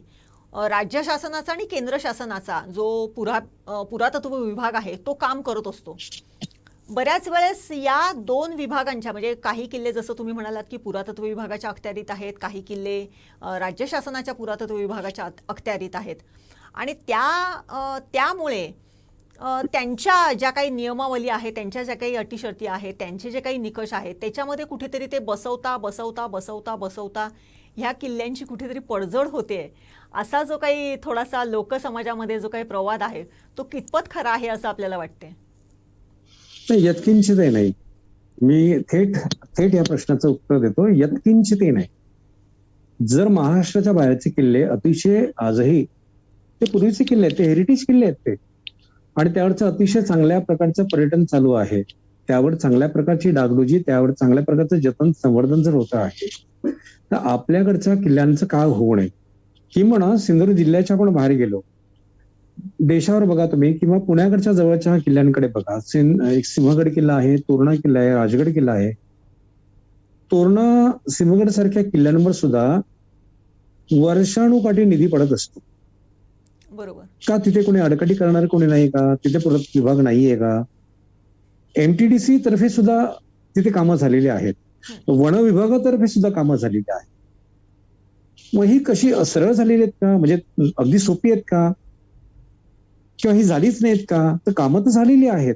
[SPEAKER 1] राज्य शासनाचा आणि केंद्र शासनाचा जो पुरातत्व विभाग आहे तो काम करत असतो. बऱ्याच वेळेस या दोन विभागांच्या म्हणजे काही किल्ले जसं तुम्ही म्हणालात की पुरातत्व विभागाच्या अखत्यारीत आहेत, काही किल्ले राज्य शासनाच्या पुरातत्व विभागाच्या अखत्यारीत आहेत आणि त्यामुळे त्यांच्या ज्या काही नियमावली आहेत, त्यांच्या ज्या काही अटी शर्ती आहेत, त्यांचे जे काही निकष आहेत त्याच्यामध्ये कुठेतरी ते बसवता ह्या किल्ल्यांची कुठेतरी पडझड होते. असा जो काही थोडासा लोकसमाजामध्ये जो काही प्रवाद आहे तो कितपत खरा आहे असं आपल्याला वाटते?
[SPEAKER 2] नाही, यत्किंचितही नाही. मी थेट या प्रश्नाचं उत्तर देतो. यत्किंचितही नाही. जर महाराष्ट्राच्या बाहेरचे किल्ले अतिशय आजही ते पूर्वीचे किल्ले आहेत, ते हेरिटेज किल्ले आहेत ते, आणि त्यावरचं अतिशय चांगल्या प्रकारचं पर्यटन चालू आहे, त्यावर चांगल्या प्रकारची डागडुजी, त्यावर चांगल्या प्रकारचं जतन संवर्धन जर होतं आहे, तर आपल्याकडच्या किल्ल्यांचं का होऊ नये? किंवा सिंधुदुर्ग जिल्ह्याच्या आपण बाहेर गेलो, देशावर बघा तुम्ही किंवा पुण्याकडच्या जवळच्या किल्ल्यांकडे बघा. एक सिंहगड किल्ला आहे, तोरणा किल्ला आहे, राजगड किल्ला आहे. तोरणा, सिंहगड सारख्या किल्ल्यांवर सुद्धा वर्षानुकाठी निधी पडत असतो.
[SPEAKER 1] बरोबर.
[SPEAKER 2] का तिथे कोणी अडकटी करणार कोणी नाही का? तिथे पुरातत्व विभाग नाहीये का? MTDC तर्फे सुद्धा तिथे कामं झालेली आहेत, वन विभागातर्फे सुद्धा कामं झालेली आहेत. मग ही कशी सरळ झालेली आहेत का? म्हणजे अगदी सोपी आहेत का? किंवा ही झालीच नाहीत का? तर कामं तर झालेली आहेत,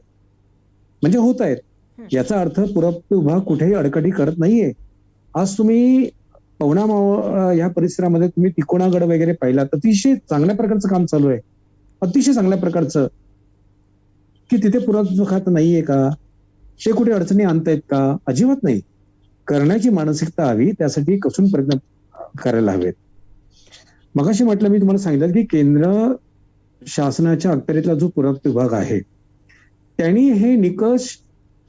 [SPEAKER 2] म्हणजे होत आहेत. याचा अर्थ पुरातत्व विभाग कुठेही अडकटी करत नाहीये. आज तुम्ही पवना या परिसरामध्ये तुम्ही तिकोणागड वगैरे पाहिला, अतिशय चांगल्या प्रकारचं काम चालू आहे, अतिशय चांगल्या प्रकारचं. की तिथे पुरातत्व खातं नाहीये का? ते कुठे अडचणी आणतायत का? अजिबात नाही. करण्याची मानसिकता हवी, त्यासाठी कसून प्रयत्न करायला हवेत. मगाशी म्हटलं, मी तुम्हाला सांगितलं की केंद्र शासनाच्या अखत्यारीतला जो पुरातत्व विभाग आहे त्यांनी हे निकष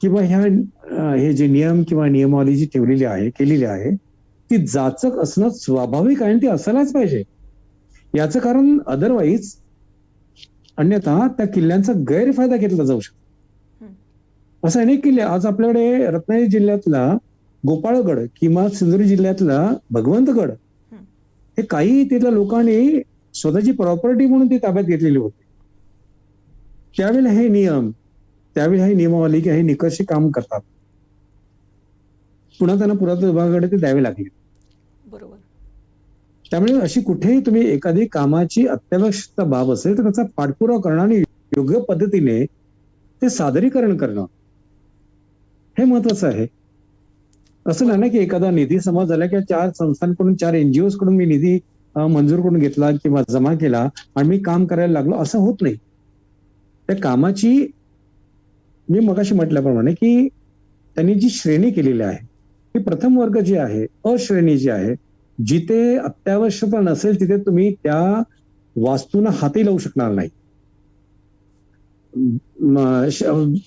[SPEAKER 2] किंवा हे जे नियम किंवा नियमावली जी केलेली आहे ती जाचक असणं स्वाभाविक आहे आणि ती असायलाच पाहिजे. याचं कारण अदरवाईज अन्यथा त्या किल्ल्यांचा गैरफायदा घेतला जाऊ शकतो. असं अनेक किल्ले आज आपल्याकडे रत्नागिरी जिल्ह्यातला गोपाळगड किंवा सिंधुदुर्ग जिल्ह्यातला भगवंतगड, हे काही तिथल्या लोकांनी स्वतःची प्रॉपर्टी म्हणून ती ताब्यात घेतलेली होती. त्यावेळेला हे नियमावली किंवा हे निकष काम करतात, पुन्हा त्यांना पुरातत्व विभागाकडे ते द्यावे लागले.
[SPEAKER 1] बरोबर.
[SPEAKER 2] त्यामुळे अशी कुठेही तुम्ही एखादी कामाची अत्यावश्यक बाब असेल तर त्याचा पाठपुरावा करणं आणि योग्य पद्धतीने ते सादरीकरण करणं हे महत्वाचं आहे. असं नाही ना की एखादा निधी जमा झाला किंवा 4 संस्थांकडून 4 NGOs कडून मी निधी मंजूर करून घेतला किंवा जमा केला आणि मी काम करायला लागलो, असं होत नाही. त्या कामाची मी मगाशी म्हटल्याप्रमाणे की त्यांनी जी श्रेणी केलेली आहे ती प्रथम वर्ग जी आहे, अ श्रेणी जी आहे, जिथे अत्यावश्यकता नसेल तिथे तुम्ही त्या वास्तूंना हाती लावू शकणार नाही.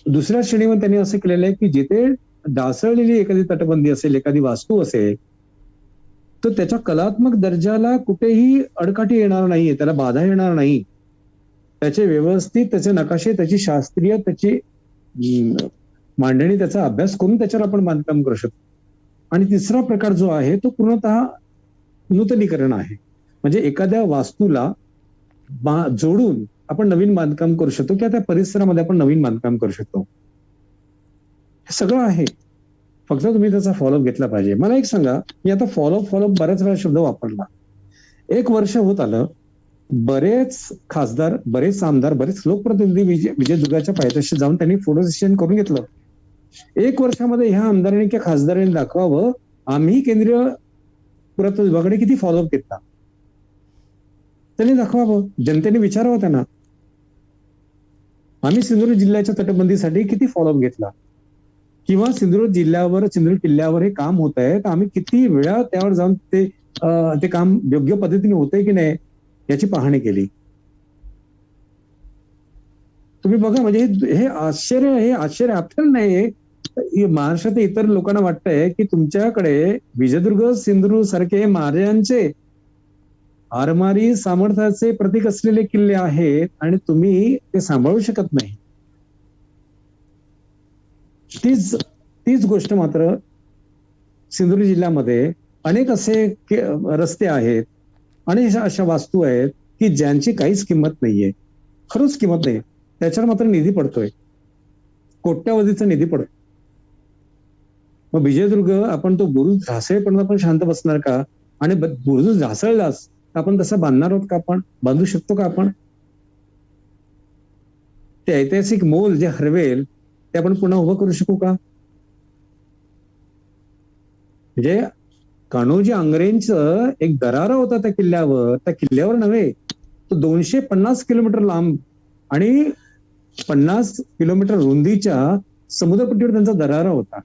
[SPEAKER 2] दुसऱ्या श्रेणीमध्ये त्यांनी असं केलेलं आहे की जिथे ढासळलेली एखादी तटबंदी असेल, एखादी वास्तू असेल, तर त्याच्या कलात्मक दर्जाला कुठेही अडकाठी येणार नाहीये, त्याला बाधा येणार नाही. त्याचे व्यवस्थित त्याचे नकाशे, त्याची शास्त्रीय त्याची मांडणी, त्याचा अभ्यास करून त्याच्यावर आपण बांधकाम करू शकतो. आणि तिसरा प्रकार जो आहे तो पूर्णतः नूतनीकरण आहे. म्हणजे एखाद्या वास्तूला जोडून आपण नवीन बांधकाम करू शकतो किंवा त्या परिसरामध्ये आपण नवीन बांधकाम करू शकतो. हे सगळं आहे, फक्त तुम्ही त्याचा फॉलोअप घेतला पाहिजे. मला एक सांगा, मी आता फॉलोअप बऱ्याच वेळा शब्द वापरला. 1 वर्ष होत आलं, बरेच खासदार, बरेच आमदार, बरेच लोकप्रतिनिधी विजयदुर्गाच्या पायथ्याशी जाऊन त्यांनी फोटो सेशन करून घेतलं. 1 वर्षामध्ये ह्या आमदारांनी किंवा खासदारांनी दाखवावं आम्ही केंद्रीय पुरातत्व विभागाकडे किती फॉलोअप घेतला. त्यांनी दाखवावं, जनतेने विचारावं त्यांना, आम्ही सिंधुदुर्ग जिल्ह्याच्या तटबंदीसाठी किती फॉलोअप घेतला, किंवा सिंधुदुर्ग किल्ल्यावर हे काम होत आहे तर आम्ही किती वेळा त्यावर जाऊन ते काम योग्य पद्धतीने होतंय की नाही याची पाहणी केली. तुम्ही बघा, म्हणजे हे आश्चर्य आपल्याला नाही, महाराष्ट्रात इतर लोकांना वाटतंय की तुमच्याकडे विजयदुर्ग, सिंधुदुर्ग सारखे महाराजांचे आरमारी सामर्थ्याचे प्रतीक असलेले किल्ले आहेत आणि तुम्ही ते सांभाळू शकत नाही. तीच गोष्ट मात्र सिंधुदुर्ग जिल्ह्यामध्ये अनेक असे रस्ते आहेत आणि अशा वास्तू आहेत की ज्यांची काहीच किंमत नाहीये, खरंच किंमत नाही. त्याच्यावर मात्र निधी पडतोय, कोट्यावधीचा निधी पडतोय. मग विजयदुर्ग आपण तो बुरुज ढासळेपर्यंत आपण शांत बसणार का? आणि बुरुज ढासळलाच आपण तसं बांधणार आहोत का? आपण बांधू शकतो का? आपण ते ऐतिहासिक मोल जे हरवेल ते आपण पुन्हा उभं करू शकू का? म्हणजे कान्होजी आंग्रेंचं एक दरारा होता त्या किल्ल्यावर नव्हे, तो 250 किलोमीटर लांब आणि 50 किलोमीटर रुंदीच्या समुद्रपट्टीवर त्यांचा दरारा होता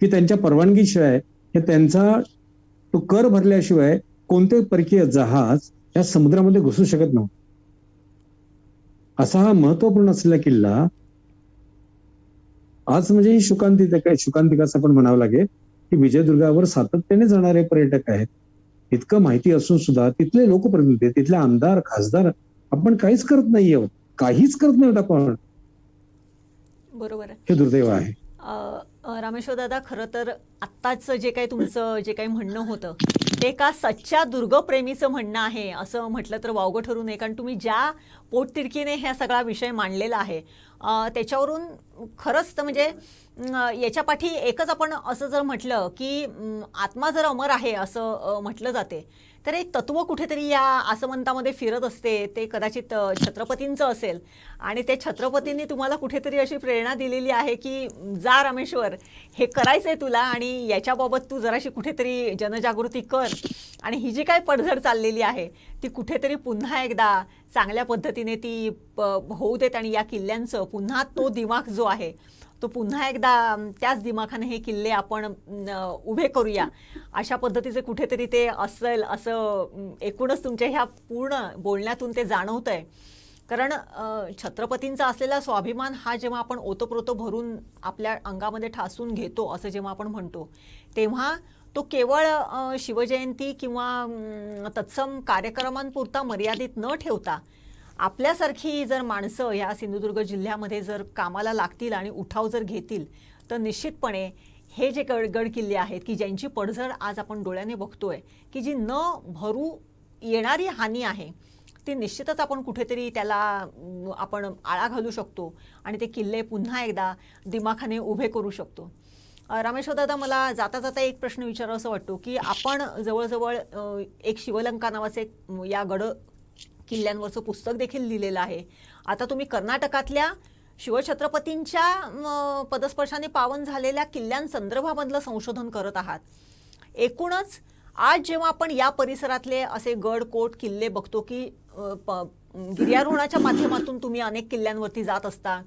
[SPEAKER 2] की त्यांच्या परवानगीशिवाय हे त्यांचा तो कर भरल्याशिवाय कोणते परकीय जहाज या समुद्रामध्ये घुसू शकत नव्हतं. असा हा महत्वपूर्ण असलेला किल्ला आज म्हणजे ही शुकांतिकाच आपण म्हणावं लागेल की विजयदुर्गावर सातत्याने जाणारे पर्यटक आहेत. इतकं माहिती असून सुद्धा तिथले लोकप्रतिनिधी, तिथले आमदार, खासदार आपण काहीच करत नाही आहोत, आपण.
[SPEAKER 1] बरोबर आहे,
[SPEAKER 2] हे दुर्दैव आहे.
[SPEAKER 1] रामेश्वर दादा, खरं तर आत्ताच तुमचं जे काही म्हणणं होतं ते का सच्चा दुर्गप्रेमीचं म्हणणं आहे असं म्हटलं तर वावगं ठरू नये. कारण तुम्ही ज्या पोटतिडकीने हा सगळा विषय मांडलेला आहे त्याच्यावरून खरंच तर म्हणजे याच्या पाठी एकच आपण असं जर म्हटलं की आत्मा जर अमर आहे असं म्हटलं जाते तर एक तत्व कुठेतरी या आसमंतामध्ये फिरत असते. ते कदाचित छत्रपतींचं असेल आणि ते छत्रपतींनी तुम्हाला कुठेतरी अशी प्रेरणा दिलेली आहे की जा रामेश्वर, हे करायचंय तुला आणि याच्याबाबत तू जराशी कुठेतरी जनजागृती कर आणि ही जी काय पडझड चाललेली आहे ती कुठेतरी पुन्हा एकदा चांगल्या पद्धतीने ती होऊ देत आणि या किल्ल्यांचं पुन्हा तो दिमाग जो आहे तो पुन्हा एकदा त्याच दिमाखाने हे किल्ले आपण उभे करूया अशा पद्धतीचे कुठेतरी ते असेल असं एकूणच तुमच्या ह्या पूर्ण बोलण्यातून ते जाणवतंय. कारण छत्रपतींचा असलेला स्वाभिमान हा जेव्हा आपण ओतप्रोत भरून आपल्या अंगामध्ये ठासून घेतो असं जेव्हा आपण म्हणतो तेव्हा तो केवळ शिवजयंती किंवा तत्सम कार्यक्रमांपुरता मर्यादित न ठेवता आपल्यासारखी जर माणसं या सिंधुदुर्ग जिल्ह्यामध्ये जर कामाला लागतील आणि उठाव जर घेतील तर निश्चितपणे हे जे गड किल्ले आहेत की ज्यांची पडझड आज आपण डोळ्याने बघतोय की जी न भरू येणारी हानी आहे ती निश्चितच आपण कुठेतरी त्याला आपण आळा घालू शकतो आणि ते किल्ले पुन्हा एकदा दिमाखाने उभे करू शकतो. रामेश्वर दादा, मला जाता जाता एक प्रश्न विचारावासा वाटतो की आपण जवळजवळ एक शिवलंका नावाचे या गड किल्ल्यांवरचं पुस्तक देखील लिहिलेलं आहे. आता तुम्ही कर्नाटकातल्या शिवछत्रपतींच्या पदस्पर्शाने पावन झालेल्या किल्ल्यांसंदर्भामधलं संशोधन करत आहात. एकूणच आज जेव्हा आपण या परिसरातले असे गड कोट किल्ले बघतो की गिर्यारोहणाच्या माध्यमातून तुम्ही अनेक किल्ल्यांवरती जात असता,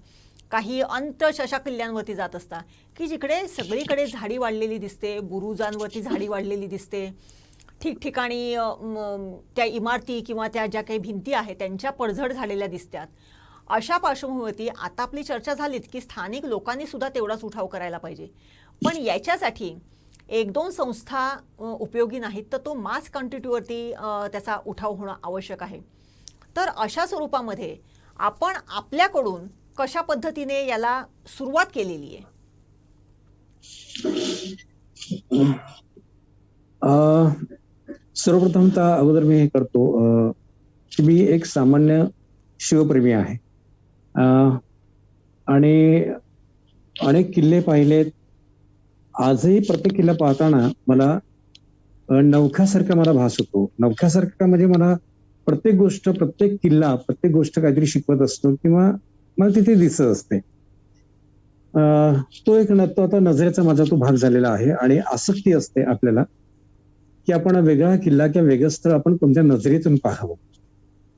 [SPEAKER 1] काही अंतश अशा किल्ल्यांवरती जात असता की जिकडे सगळीकडे झाडी वाढलेली दिसते, बुरुजांवरती झाडी वाढलेली दिसते, ठिकठिकाणी त्या इमारती किंवा त्या ज्या काही भिंती आहेत त्यांच्या पडझड झालेल्या दिसतात. अशा पार्श्वभूमीवरती आता आपली चर्चा झालीत की स्थानिक लोकांनी सुद्धा तेवढाच उठाव करायला पाहिजे, पण याच्यासाठी 1-2 संस्था उपयोगी नाहीत, तर तो मास क्वांटिटीवरती त्याचा उठाव होणं आवश्यक आहे. तर अशा स्वरूपामध्ये आपण आपल्याकडून कशा पद्धतीने याला सुरुवात केलेली आहे?
[SPEAKER 2] अ, सर्वप्रथमतः अगोदर मी हे करतो की मी एक सामान्य शिवप्रेमी आहे. अ, आणि अनेक किल्ले पाहिलेत. आजही प्रत्येक किल्ला पाहताना मला नवख्यासारखा मला भास होतो. नवख्यासारखा म्हणजे मला प्रत्येक गोष्ट, प्रत्येक किल्ला, प्रत्येक गोष्ट काहीतरी शिकवत असतो किंवा मला तिथे दिसत असते. अ, तो एक तो आता नजरेचा माझा तो भाग झालेला आहे आणि आसक्ती असते आपल्याला की आपण वेगळा किल्ला किंवा वेगळं स्थळ आपण कोणत्या नजरेतून पाहावं.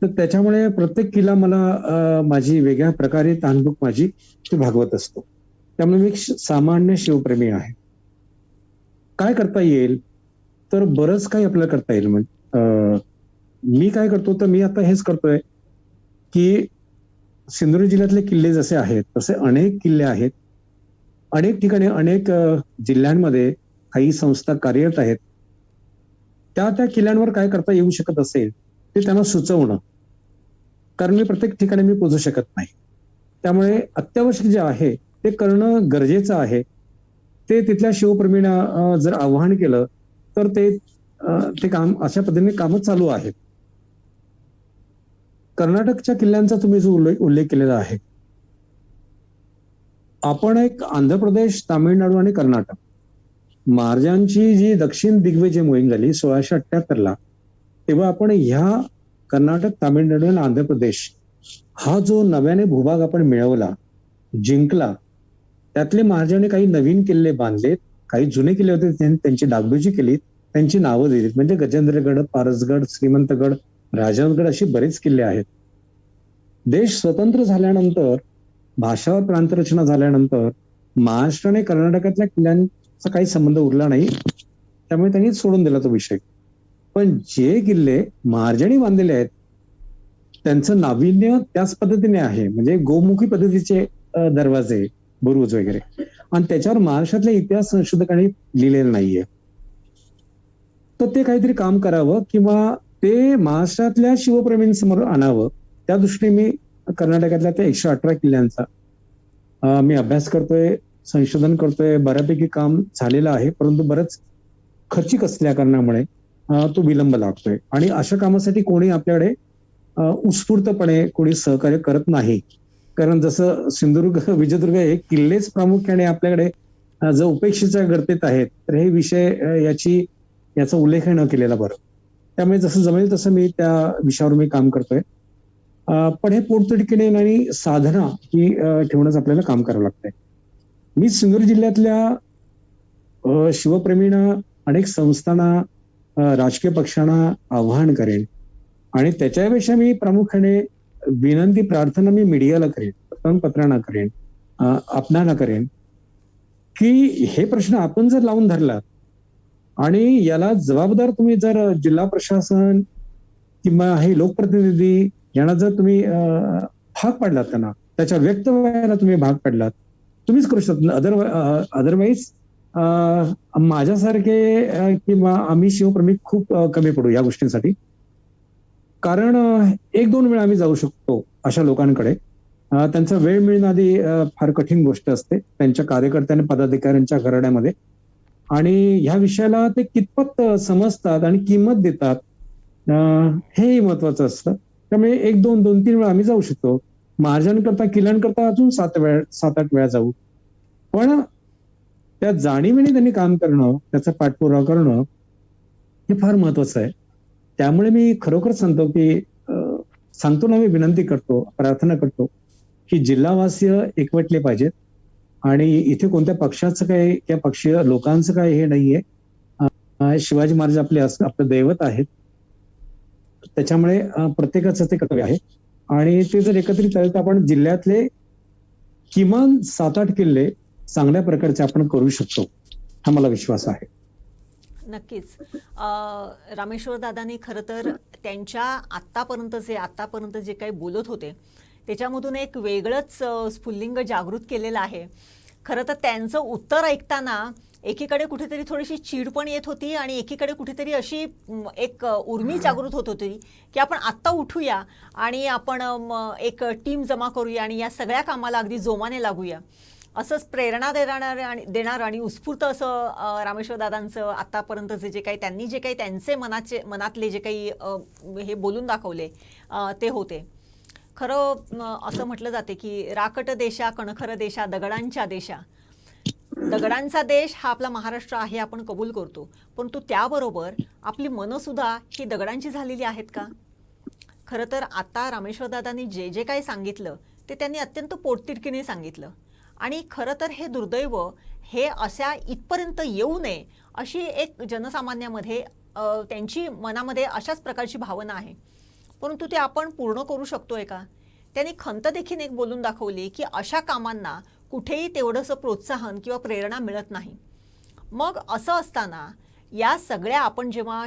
[SPEAKER 2] तर त्याच्यामुळे प्रत्येक किल्ला मला माझी वेगळ्या प्रकारे तहानभूक माझी ती भागवत असतो. त्यामुळे मी एक सामान्य शिवप्रेमी आहे. काय करता येईल? तर बरंच काही आपल्याला करता येईल. मी काय करतो तर मी आता हेच करतोय की सिंधुदुर्ग जिल्ह्यातले किल्ले जसे आहेत तसे अनेक किल्ले आहेत. अनेक ठिकाणी अनेक जिल्ह्यांमध्ये काही संस्था कार्यरत आहेत. त्या त्या किल्ल्यांवर काय करता येऊ शकत असेल ते त्यांना सुचवणं. कारण मी प्रत्येक ठिकाणी मी पोहोचू शकत नाही. त्यामुळे अत्यावश्यक जे आहे ते करणं गरजेचं आहे. ते तिथल्या शिवप्रेमींना जर आवाहन केलं तर ते काम अशा पद्धतीने कामं चालू आहेत. कर्नाटकच्या किल्ल्यांचा तुम्ही जो उल्लेख केलेला आहे. आपण एक आंध्र प्रदेश, तामिळनाडू आणि कर्नाटक महाराजांची जी दक्षिण दिग्विजय मोहीम झाली 1678ला, तेव्हा आपण ह्या कर्नाटक, तामिळनाडू आणि आंध्र प्रदेश हा जो नव्याने भूभाग आपण मिळवला, जिंकला, त्यातले महाराजांनी काही नवीन किल्ले बांधलेत, काही जुने किल्ले होते त्यांची डागडुजी केली, त्यांची नावं दिलीत. म्हणजे गजेंद्रगड, पारसगड, श्रीमंतगड, राजहंसगड अशी बरेच किल्ले आहेत. देश स्वतंत्र झाल्यानंतर, भाषावर प्रांतरचना झाल्यानंतर महाराष्ट्र आणि कर्नाटकातल्या किल्ल्यांचा काही संबंध उरला नाही. त्यामुळे त्यांनी सोडून दिला तो विषय. पण जे किल्ले महाराजांनी बांधलेले आहेत त्यांचं नाविन्य त्याच पद्धतीने आहे. म्हणजे गोमुखी पद्धतीचे दरवाजे, बुरुज वगैरे, आणि त्याच्यावर महाराष्ट्रातल्या इतिहास संशोधकांनी लिहिलेलं नाहीये. तर ते काहीतरी काम करावं किंवा ते महाराष्ट्रातल्या शिवप्रेमींसमोर आणावं. त्या दृष्टीने मी कर्नाटकातल्या त्या 118 किल्ल्यांचा मी अभ्यास करतोय, संशोधन करतोय. बऱ्यापैकी काम झालेलं आहे, परंतु बरंच खर्चिक असल्या कारणामुळे तो विलंब लागतोय. आणि अशा कामासाठी कोणी आपल्याकडे उत्स्फूर्तपणे कोणी सहकार्य करत नाही. कारण जसं सिंधुदुर्ग, विजयदुर्ग हे किल्लेच प्रामुख्याने आपल्याकडे जर उपेक्षेच्या गर्तेत आहेत, तर हे विषय याचा उल्लेख न केलेला बरं. त्यामुळे जसं जमेल तसं मी त्या विषयावर मी काम करतोय. पण हे पोटतिडकीने आणि साधना ही ठेवूनच आपल्याला काम करावं लागतंय. मी सिंधुदुर्ग जिल्ह्यातल्या शिवप्रेमींना, अनेक संस्थांना, राजकीय पक्षांना आवाहन करेन आणि त्याच्यापेक्षा मी प्रामुख्याने विनंती, प्रार्थना मी मीडियाला करेन, वर्तमानपत्रांना करेन, आपणाला करेन की हे प्रश्न आपण जर लावून धरला आणि याला जबाबदार तुम्ही जर जिल्हा प्रशासन किंवा हे लोकप्रतिनिधी यांना जर तुम्ही भाग पाडलात, त्यांना त्याच्या व्यक्त व्हायला तुम्ही भाग पाडलात, तुम्हीच करू शकता. अदरवाईज माझ्यासारखे किंवा आम्ही शिवप्रेमी खूप कमी पडू या गोष्टींसाठी. कारण 1-2 वेळा आम्ही जाऊ शकतो अशा लोकांकडे. त्यांचा वेळ मिळणं आधी फार कठीण गोष्ट असते त्यांच्या कार्यकर्त्यांनी, पदाधिकाऱ्यांच्या घराण्यामध्ये. आणि ह्या विषयाला ते कितपत समजतात आणि किंमत देतात हेही महत्वाचं असतं. त्यामुळे 1-2, 2-3 वेळा आम्ही जाऊ शकतो. महाराजांकरता, किल्ल्यांकरता अजून 7-8 वेळा जाऊ. पण त्या जाणीवेने त्यांनी काम करणं, त्याचा पाठपुरावा करणं हे फार महत्वाचं आहे. त्यामुळे मी खरोखर सांगतो ना, मी विनंती करतो, प्रार्थना करतो की जिल्हावासीय एकवटले पाहिजेत. आणि इथे कोणत्या पक्षाचं काही किंवा पक्षीय लोकांचं काही हे नाहीये. शिवाजी महाराज आपलं दैवत आहेत. त्याच्यामुळे प्रत्येकाचं ते कर्तव्य आहे. आणि ते जर एकत्रित झाले तर आपण जिल्ह्यातले किमान 7-8 किल्ले चांगल्या प्रकारचे आपण करू शकतो, हा मला विश्वास आहे.
[SPEAKER 1] नक्कीच. रामेश्वर दादांनी खरं तर त्यांच्या आतापर्यंत जे काही बोलत होते त्याच्यामधून एक वेगळंच स्फुल्लिंग जागृत केलेलं आहे. खरं तर त्यांचं उत्तर ऐकताना एकीकडे कुठेतरी थोडीशी चीड पण येत होती आणि एकीकडे कुठेतरी अशी एक उर्मी जागृत होत होती की आपण आत्ता उठूया आणि आपण एक टीम जमा करूया आणि या सगळ्या कामाला अगदी जोमाने लागूया. असंच प्रेरणा देणारं आणि उत्स्फूर्त असं रामेश्वरदादांचं आतापर्यंतचे जे काही त्यांनी जे काही त्यांचे मनातले जे काही हे बोलून दाखवले ते होते. खरं असं म्हटलं जाते की राकट देशा कणखर देशा दगडांच्या देशा. दगडांचा देश हा आपला महाराष्ट्र आहे, आपण कबूल करतो, परंतु त्याबरोबर आपली मनं सुद्धा ही दगडांची झालेली आहेत का? खरं तर आता रामेश्वरदादांनी जे जे काही सांगितलं ते त्यांनी अत्यंत पोटतिडकीने सांगितलं. आणि खरं तर हे दुर्दैव हे अशा इथपर्यंत येऊ नये अशी एक जनसामान्यामध्ये त्यांची मनामध्ये अशाच प्रकारची भावना आहे, परंतु ते आपण पूर्ण करू शकतोय का? त्यांनी खंत देखील एक बोलून दाखवली की अशा कामांना कुठेही तेवढंसं प्रोत्साहन किंवा प्रेरणा मिळत नाही. मग असं असताना या सगळ्या आपण जेव्हा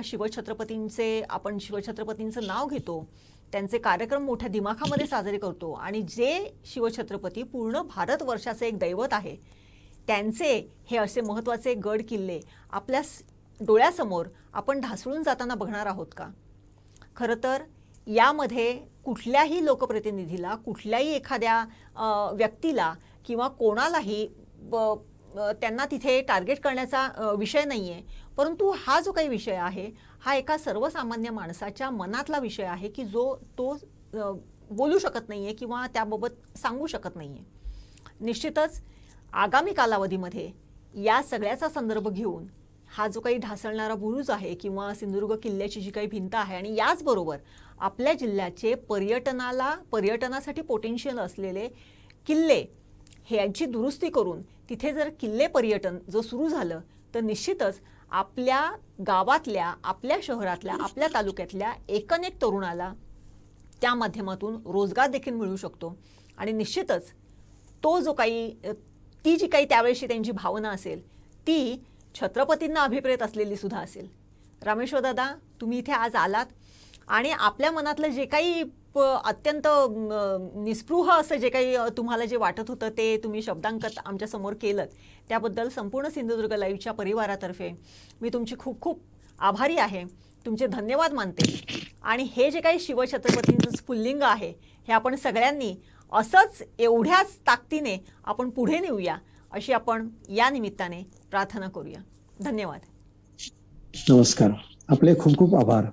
[SPEAKER 1] आपण शिवछत्रपतींचं नाव घेतो, त्यांचे कार्यक्रम मोठ्या दिमाखामध्ये साजरे करतो आणि जे शिवछत्रपती पूर्ण भारतवर्षाचे एक दैवत आहे, त्यांचे हे असे महत्त्वाचे गड किल्ले आपल्या डोळ्यासमोर आपण ढासळून जाताना बघणार आहोत का? खरं तर यामध्ये कुठल्याही लोकप्रतिनिधीला, कुठल्याही एखाद्या व्यक्तीला किंवा कोणालाही त्यांना तिथे टार्गेट करण्याचा विषय नाही आहे, परंतु हा जो काही विषय आहे हा एका सर्वसामान्य माणसाच्या मनातला विषय आहे की जो तो बोलू शकत नाही आहे किंवा त्याबाबत सांगू शकत नाही आहे. निश्चितच आगामी कालावधीमध्ये या सगळ्याचा संदर्भ घेऊन हा जो काही ढासळणारा बुरुज आहे किंवा सिंधुदुर्ग किल्ल्याची जी काही भिंत आहे आणि याचबरोबर आपल्या जिल्ह्याचे पर्यटनासाठी पोटेन्शियल असलेले किल्ले हे यांची दुरुस्ती करून तिथे जर किल्ले पर्यटन जर सुरू झालं तर निश्चितच आपल्या गावातल्या, आपल्या शहरातल्या, आपल्या तालुक्यातल्या एकनेक तरुणाला त्या माध्यमातून रोजगार देखील मिळू शकतो. आणि निश्चितच ती जी काही त्यावेळेची त्यांची भावना असेल ती छत्रपतींना अभिप्रेत असलेली सुद्धा असेल. रामेश्वरदादा, तुम्ही इथे आज आलात आणि आपल्या मनातलं जे काही अत्यंत निस्पृह असं जे काही तुम्हाला जे वाटत होतं ते तुम्ही शब्दांकन आमच्या समोर केलं, त्याबद्दल संपूर्ण सिंधुदुर्ग लाईव्हच्या परिवारातर्फे मी तुमची खूप खूप आभारी आहे, तुमचे धन्यवाद मानते. आणि हे जे काही शिवछत्रपतींचं स्फुल्लिंग आहे हे आपण सगळ्यांनी असंच एवढ्याच ताकदीने आपण पुढे नेऊया अशी आपण या निमित्ताने प्रार्थना करूया. धन्यवाद.
[SPEAKER 2] नमस्कार. आपले खूप खूप आभार.